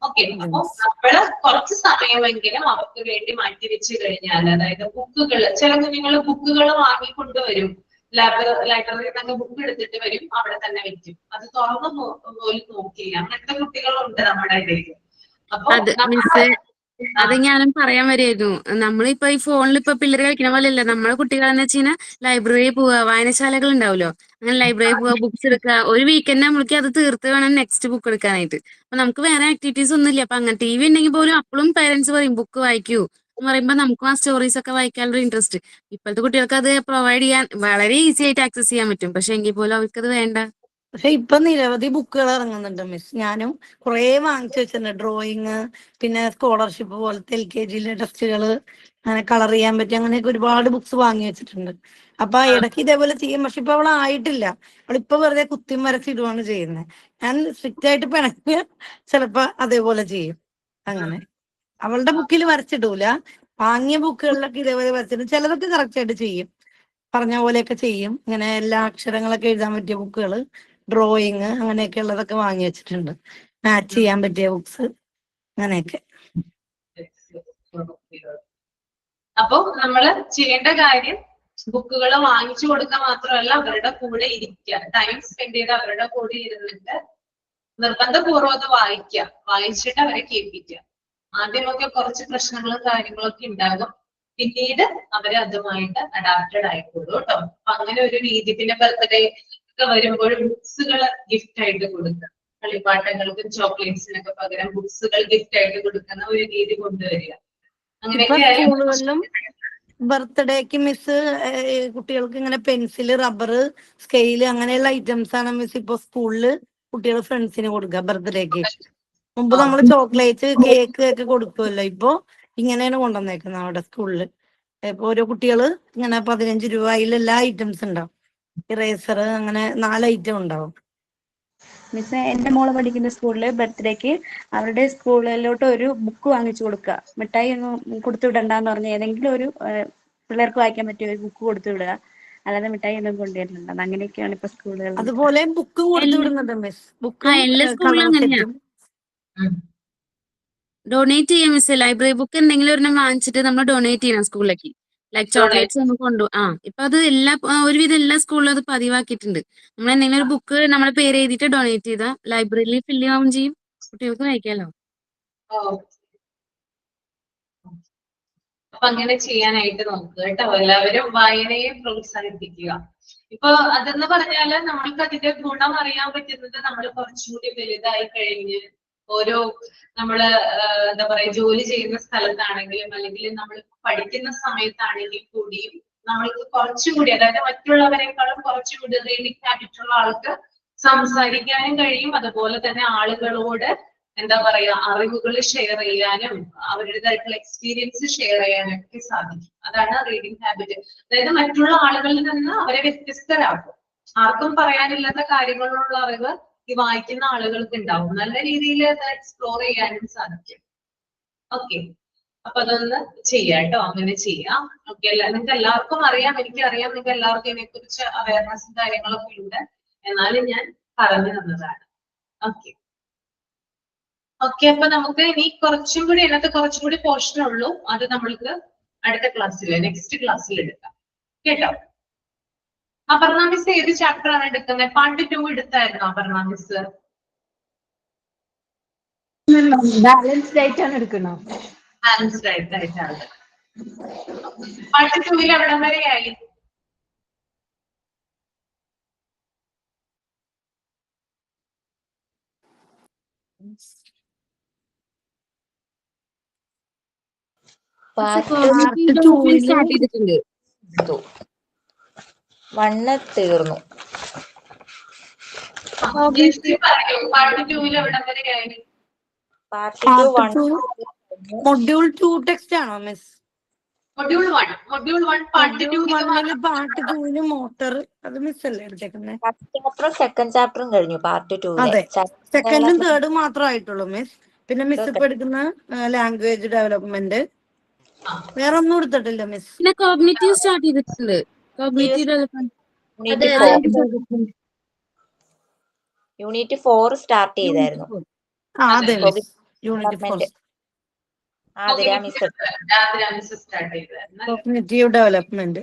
ഓക്കെ, അപ്പൊ നമ്മള് കുറച്ച് സമയമെങ്കിലും അവർക്ക് വേണ്ടി മാറ്റിവെച്ച് കഴിഞ്ഞാൽ, അതായത് ബുക്കുകൾ, ചില കുഞ്ഞുങ്ങൾ ബുക്കുകൾ വാങ്ങിക്കൊണ്ടുവരും, ലൈബ്രറിയിൽ നിന്നൊക്കെ ബുക്ക് എടുത്തിട്ട് വരും, അവിടെ തന്നെ വെക്കും, അത് തുറന്നു പോലും നോക്കില്ല. അങ്ങനത്തെ കുട്ടികളുണ്ട് നമ്മുടെ ഇടയിൽ. അപ്പൊ അത് ഞാനും പറയാൻ വരുമായിരുന്നു. നമ്മളിപ്പോ ഈ ഫോണിൽ ഇപ്പൊ പിള്ളേർ കളിക്കുന്ന പോലെ അല്ല. നമ്മളെ കുട്ടികളെന്ന് വെച്ച് കഴിഞ്ഞാൽ ലൈബ്രറിയിൽ പോവുക, വായനശാലകൾ ഉണ്ടാവുമല്ലോ, അങ്ങനെ ലൈബ്രറിയിൽ പോവുക, ബുക്സ് എടുക്കുക. ഒരു വീക്കെൻഡ് നമ്മൾക്ക് അത് തീർത്ത് വേണം നെക്സ്റ്റ് ബുക്ക് എടുക്കാനായിട്ട്. അപ്പൊ നമുക്ക് വേറെ ആക്ടിവിറ്റീസ് ഒന്നും ഇല്ല. അപ്പൊ അങ്ങനെ TV ഉണ്ടെങ്കിൽ പോലും അപ്പോഴും പേരൻസ് പറയും ബുക്ക് വായിക്കൂ എന്ന് പറയുമ്പോൾ നമുക്കും ആ സ്റ്റോറീസ് ഒക്കെ വായിക്കാനുള്ള ഇൻട്രസ്റ്റ്. ഇപ്പോഴത്തെ കുട്ടികൾക്ക് അത് പ്രൊവൈഡ് ചെയ്യാൻ വളരെ ഈസി ആയിട്ട് ആക്സസ് ചെയ്യാൻ പറ്റും. പക്ഷെ എങ്കിൽ പോലും അവർക്കത് വേണ്ട. പക്ഷെ ഇപ്പൊ നിരവധി ബുക്കുകൾ ഇറങ്ങുന്നുണ്ട് മിസ്. ഞാനും കുറെ വാങ്ങിച്ചു വെച്ചിട്ടുണ്ട്. ഡ്രോയിങ്, പിന്നെ സ്കോളർഷിപ്പ് പോലത്തെ LKG ടെസ്റ്റുകള്, അങ്ങനെ കളർ ചെയ്യാൻ പറ്റും, അങ്ങനെയൊക്കെ ഒരുപാട് ബുക്സ് വാങ്ങി വെച്ചിട്ടുണ്ട്. അപ്പൊ ഇടയ്ക്ക് ഇതേപോലെ ചെയ്യും. പക്ഷെ ഇപ്പൊ അവളായിട്ടില്ല. അവളിപ്പൊ വെറുതെ കുത്തിയും വരച്ചിടുവാണ് ചെയ്യുന്നത്. ഞാൻ സ്ട്രിക്റ്റ് ആയിട്ട് പിണക്കിയ ചിലപ്പോ അതേപോലെ ചെയ്യും. അങ്ങനെ അവളുടെ ബുക്കിൽ വരച്ചിടൂല. വാങ്ങിയ ബുക്കുകളിലൊക്കെ ഇതേപോലെ വരച്ചിട്ട് ചിലതൊക്കെ കറക്റ്റ് ആയിട്ട് ചെയ്യും, പറഞ്ഞ പോലെയൊക്കെ ചെയ്യും. ഇങ്ങനെ എല്ലാ അക്ഷരങ്ങളൊക്കെ എഴുതാൻ പറ്റിയ ബുക്കുകള്, ഡ്രോയിങ്, അങ്ങനെയൊക്കെ ഉള്ളതൊക്കെ വാങ്ങി വെച്ചിട്ടുണ്ട്. മാച്ച് ചെയ്യാൻ പറ്റിയ ബുക്സ്, അങ്ങനെയൊക്കെ. അപ്പൊ നമ്മള് ചെയ്യേണ്ട കാര്യം ബുക്കുകൾ വാങ്ങിച്ചു കൊടുക്കുക മാത്രമല്ല, അവരുടെ കൂടെ ഇരിക്കുക, ടൈം സ്പെൻഡ് ചെയ്ത് അവരുടെ കൂടെ ഇരുന്നിട്ട് നിർബന്ധപൂർവ്വം അത് വായിക്കുക, വായിച്ചിട്ട് അവരെ കേൾപ്പിക്കുക. ആദ്യമൊക്കെ കുറച്ച് പ്രശ്നങ്ങളും കാര്യങ്ങളൊക്കെ ഉണ്ടാകും, പിന്നീട് അവര് അതുമായിട്ട് അഡാപ്റ്റഡ് ആയിക്കോളൂ കേട്ടോ. അപ്പൊ അങ്ങനെ ഒരു രീതി. പിന്നെ ബർത്ത്ഡേ ഒക്കെ വരുമ്പോൾ ബുക്സുകൾ ഗിഫ്റ്റ് ആയിട്ട് കൊടുക്കുക, കളിപ്പാട്ടങ്ങൾക്കും ചോക്ലേറ്റ്സിനൊക്കെ പകരം ബുക്സുകൾ ഗിഫ്റ്റ് ആയിട്ട് കൊടുക്കുന്ന ഒരു രീതി കൊണ്ടുവരിക. സ്കൂളുകളിലും ബർത്ത്ഡേക്ക് മിസ് കുട്ടികൾക്ക് ഇങ്ങനെ പെൻസില്, റബ്ബർ, സ്കെയില്, അങ്ങനെയുള്ള ഐറ്റംസ് ആണ് മിസ് ഇപ്പൊ സ്കൂളില് കുട്ടികൾ ഫ്രണ്ട്സിന് കൊടുക്കുക ബർത്ത്ഡേക്ക്. മുമ്പ് നമ്മൾ ചോക്ലേറ്റ്, കേക്ക് ഒക്കെ കൊടുക്കുമല്ലോ. ഇപ്പൊ ഇങ്ങനെയാണ് കൊണ്ടുവന്നേക്കുന്നത് അവിടെ സ്കൂളില്. ഇപ്പൊ ഓരോ കുട്ടികള് ഇങ്ങനെ 15 രൂപ, അതിലെല്ലാ ഐറ്റംസ് ഉണ്ടാവും. ഇറേസർ, അങ്ങനെ 4 ഐറ്റം ഉണ്ടാവും. മിസ്, എന്റെ മോള് പഠിക്കുന്ന സ്കൂളില് ബർത്ത്ഡേക്ക് അവരുടെ സ്കൂളിലോട്ട് ഒരു ബുക്ക് വാങ്ങിച്ചു കൊടുക്കുക. മിഠായി ഒന്നും കൊടുത്തു വിടണ്ടെന്ന് പറഞ്ഞ് ഏതെങ്കിലും ഒരു പിള്ളേർക്ക് വായിക്കാൻ പറ്റിയ ഒരു ബുക്ക് കൊടുത്തു വിടുക, അല്ലാതെ മിഠായി ഒന്നും കൊണ്ടുവരുന്നുണ്ട്. അങ്ങനെയൊക്കെയാണ് ഇപ്പൊ സ്കൂളുകളിൽ. അതുപോലെ ബുക്കും കൊടുത്തു വിടുന്നുണ്ട് മിസ്. ബുക്കും കളർ സെറ്റും ഡൊണേറ്റ് ചെയ്യാം മിസ്. ലൈബ്രറി ബുക്ക് എന്തെങ്കിലും ഒരെണ്ണം വാങ്ങിച്ചിട്ട് നമ്മൾ ഡൊണേറ്റ് ചെയ്യണം സ്കൂളിലേക്ക്. ലൈക് ചോക്ലേറ്റ്സ് നമുക്ക് ഇപ്പൊ അത് ഒരുവിധം എല്ലാ സ്കൂളിലും അത് പതിവാക്കിയിട്ടുണ്ട്. നമ്മൾ എന്തെങ്കിലും ഒരു ബുക്ക് നമ്മളെ പേര് എഴുതിയിട്ട് ഡൊണേറ്റ് ചെയ്താൽ ലൈബ്രറിയിൽ ഫില്ല് ആവുകയും ചെയ്യും, കുട്ടികൾക്ക് വായിക്കാമല്ലോ. അപ്പൊ അങ്ങനെ ചെയ്യാനായിട്ട് നോക്കുക കേട്ടോ. എല്ലാവരും വായനയെ പ്രോത്സാഹിപ്പിക്കുക. ഇപ്പൊ അതെന്ന് പറഞ്ഞാല് നമ്മൾക്ക് അതിന്റെ ഗുണം അറിയാൻ പറ്റുന്നത് നമ്മൾ കുറച്ചുകൂടി വലുതായി കഴിഞ്ഞ് ഓരോ നമ്മള് എന്താ പറയാ ജോലി ചെയ്യുന്ന സ്ഥലത്താണെങ്കിലും അല്ലെങ്കിൽ നമ്മൾ പഠിക്കുന്ന സമയത്താണെങ്കിൽ കൂടിയും നമ്മൾക്ക് കുറച്ചുകൂടി, അതായത് മറ്റുള്ളവരെക്കാളും കുറച്ചുകൂടി റീഡിംഗ് ഹാബിറ്റ് ഉള്ള ആൾക്ക് സംസാരിക്കാനും കഴിയും. അതുപോലെ തന്നെ ആളുകളോട് എന്താ പറയാ അറിവുകൾ ഷെയർ ചെയ്യാനും അവരുടേതായിട്ടുള്ള എക്സ്പീരിയൻസ് ഷെയർ ചെയ്യാനൊക്കെ സാധിക്കും. അതാണ് റീഡിംഗ് ഹാബിറ്റ്. അതായത് മറ്റുള്ള ആളുകളിൽ നിന്ന് അവരെ വ്യത്യസ്തരാക്കും. ആർക്കും പറയാനില്ലാത്ത കാര്യങ്ങളുള്ള അറിവ് ഈ വായിക്കുന്ന ആളുകൾക്ക് ഉണ്ടാവും. നല്ല രീതിയിൽ അത് എക്സ്പ്ലോർ ചെയ്യാനും സാധിക്കും. ഓക്കെ, അപ്പൊ അതൊന്ന് ചെയ്യാം കേട്ടോ. അങ്ങനെ ചെയ്യാം. ഓക്കെ, നിങ്ങൾക്ക് എല്ലാവർക്കും അറിയാം, എനിക്കറിയാം, നിങ്ങൾക്ക് എല്ലാവർക്കും ഇതിനെ കുറിച്ച് അവയർനെസ്സും കാര്യങ്ങളൊക്കെ ഉണ്ട്. എന്നാലും ഞാൻ പറഞ്ഞു തന്നതാണ്. ഓക്കെ ഓക്കെ, അപ്പൊ നമുക്ക് ഇനി കുറച്ചും കൂടി അതിനകത്ത് കുറച്ചും കൂടി പോർഷൻ ഉള്ളൂ. അത് നമ്മൾക്ക് അടുത്ത ക്ലാസ്സിൽ നെക്സ്റ്റ് ക്ലാസ്സിൽ എടുക്കാം കേട്ടോ. അപർണ മിസ് ഏത് ചാപ്റ്റർ ആണ് എടുക്കുന്നത്? പാർട്ട് 2 എടുത്തായിരുന്നു അപർണ മിസ്? ബാലൻസ്ഡ് ആയിട്ടാണ് എടുക്കണോ? ബാലൻസ്ഡ് ആയിട്ടാണ്. പാർട്ട് 2 എവിടം വരെയായി? സ്റ്റാർട്ട് ചെയ്തിട്ടുണ്ട്. 1 തീർന്നു. പാർട്ട് 2 എവിടം വരെയായി? പാർട്ട് 2 മൊഡ്യൂൾ 2 ടെക്സ്റ്റ് ആണോ miss? Module 1 part 2 part 2 motor അത് മിസ് അല്ലേ എടുത്തേക്കുന്നത്? ഫസ്റ്റ് ചാപ്റ്ററും സെക്കൻഡ് ചാപ്റ്ററും കഴിഞ്ഞു. പാർട്ട് 2 അതെ, സെക്കൻഡും തേർഡും മാത്രമായിട്ടുള്ളൂ മിസ്. പിന്നെ മിസ് ഇപ്പൊ എടുക്കുന്ന ലാംഗ്വേജ് ഡെവലപ്മെന്റ്, വേറെ ഒന്നും എടുത്തിട്ടില്ല മിസ്. പിന്നെ കോഗ്നിറ്റീവ് സ്റ്റാർട്ട് ചെയ്തിട്ടുണ്ട്. കോഗ്നിറ്റീവ് ഡെവലപ്മെന്റ് യൂണിറ്റ് 4 സ്റ്റാർട്ട് ചെയ്തായിരുന്നു. അതെ miss, unit 4 cognitive development.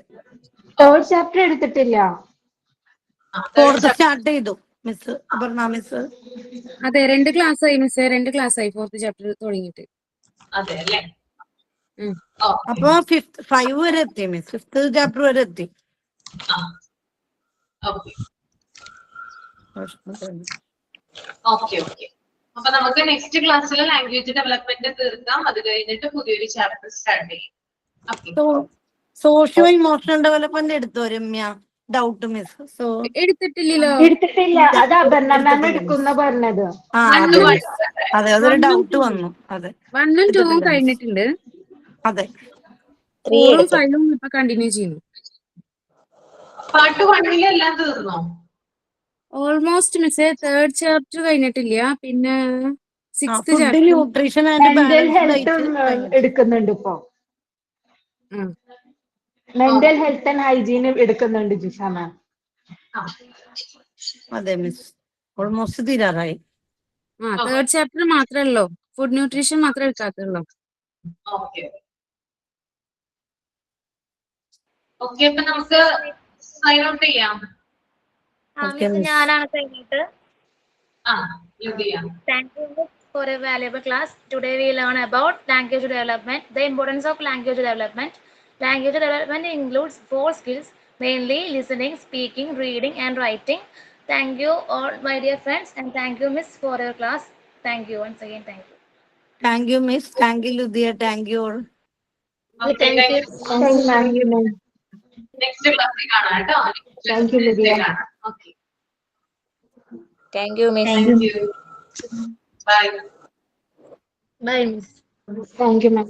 Third chapter എടുത്തിട്ടില്ല. ഫോർത്ത് സ്റ്റാർട്ട് ചെയ്തു മിസ് അപർണ മിസ്. അതെ, 2 ക്ലാസ് ആയി മിസ്, 2 ക്ലാസ് ആയി 4th ചാപ്റ്റർ തുടങ്ങിയിട്ട്. അതെ അല്ലേ? അപ്പൊ 5 വരെ എത്തി മിസ്, 5th ചാപ്റ്റർ വരെ എത്തി. ഓക്കെ അപ്പൊ നമുക്ക് നെക്സ്റ്റ് ക്ലാസ്സിൽ ലാംഗ്വേജ് ഡെവലപ്മെന്റ് തീർക്കാം. അത് കഴിഞ്ഞിട്ട് പുതിയൊരു ചാപ്റ്റർ സ്റ്റാർട്ട് ചെയ്യും. സോഷ്യോ ഇമോഷണൽ ഡെവലപ്മെന്റ് എടുത്തോ രമ്യ? Doubt miss. എടുത്തിട്ടില്ലല്ലോ. എടുത്തിട്ടില്ല, അത് അപർണ മാം എടുക്കുന്ന പറഞ്ഞത്. അതെ, അതൊരു ഡൗട്ട് വന്നു. അതെ, 1 ഉം 2 ഉം കഴിഞ്ഞിട്ടുണ്ട്. അതെ, 4 ഉം 5 ഉം ഇപ്പൊ കണ്ടിന്യൂ ചെയ്യുന്നു. പാർട്ട് 1 എല്ലാം തീർന്നോ? ഓൾമോസ്റ്റ് മിസ് 3rd ചാപ്റ്റർ കഴിഞ്ഞിട്ടില്ല. പിന്നെ 6th food chapter, nutrition and mental balanced ഹെൽത്തും ഡയറ്റ് എടുക്കുന്നുണ്ട് ഇപ്പൊ. മെന്റൽ ഹെൽത്ത് ആൻഡ് ഹൈജീൻ എടുക്കുന്നുണ്ട് ജിഷ മാം. അതെ മിസ്, ഓൾമോസ്റ്റ് തീരാറായി. 3rd ചാപ്റ്റർ മാത്രമല്ലോ, ഫുഡ് ന്യൂട്രീഷൻ മാത്രമേ എടുക്കാത്തുള്ളൂ. ഓക്കെ അപ്പൊ നമുക്ക് സൈൻ ഔട്ട് ചെയ്യാം. ഞാനാണ് കഴിഞ്ഞിട്ട്. Thank you for a valuable class. Today we learn about language development, the importance of language development. Language development includes 4 skills, mainly listening, speaking, reading and writing. Thank you all my dear friends, and thank you miss for your class. Thank you once again. Thank you miss, thank you Ludia, thank you all. Thank you. Thank you ma'am. Next class കാണാം കേട്ടോ. Thank you Lydia. Okay. Thank you miss. Thank you. Bye. Bye miss. Thank you ma'am.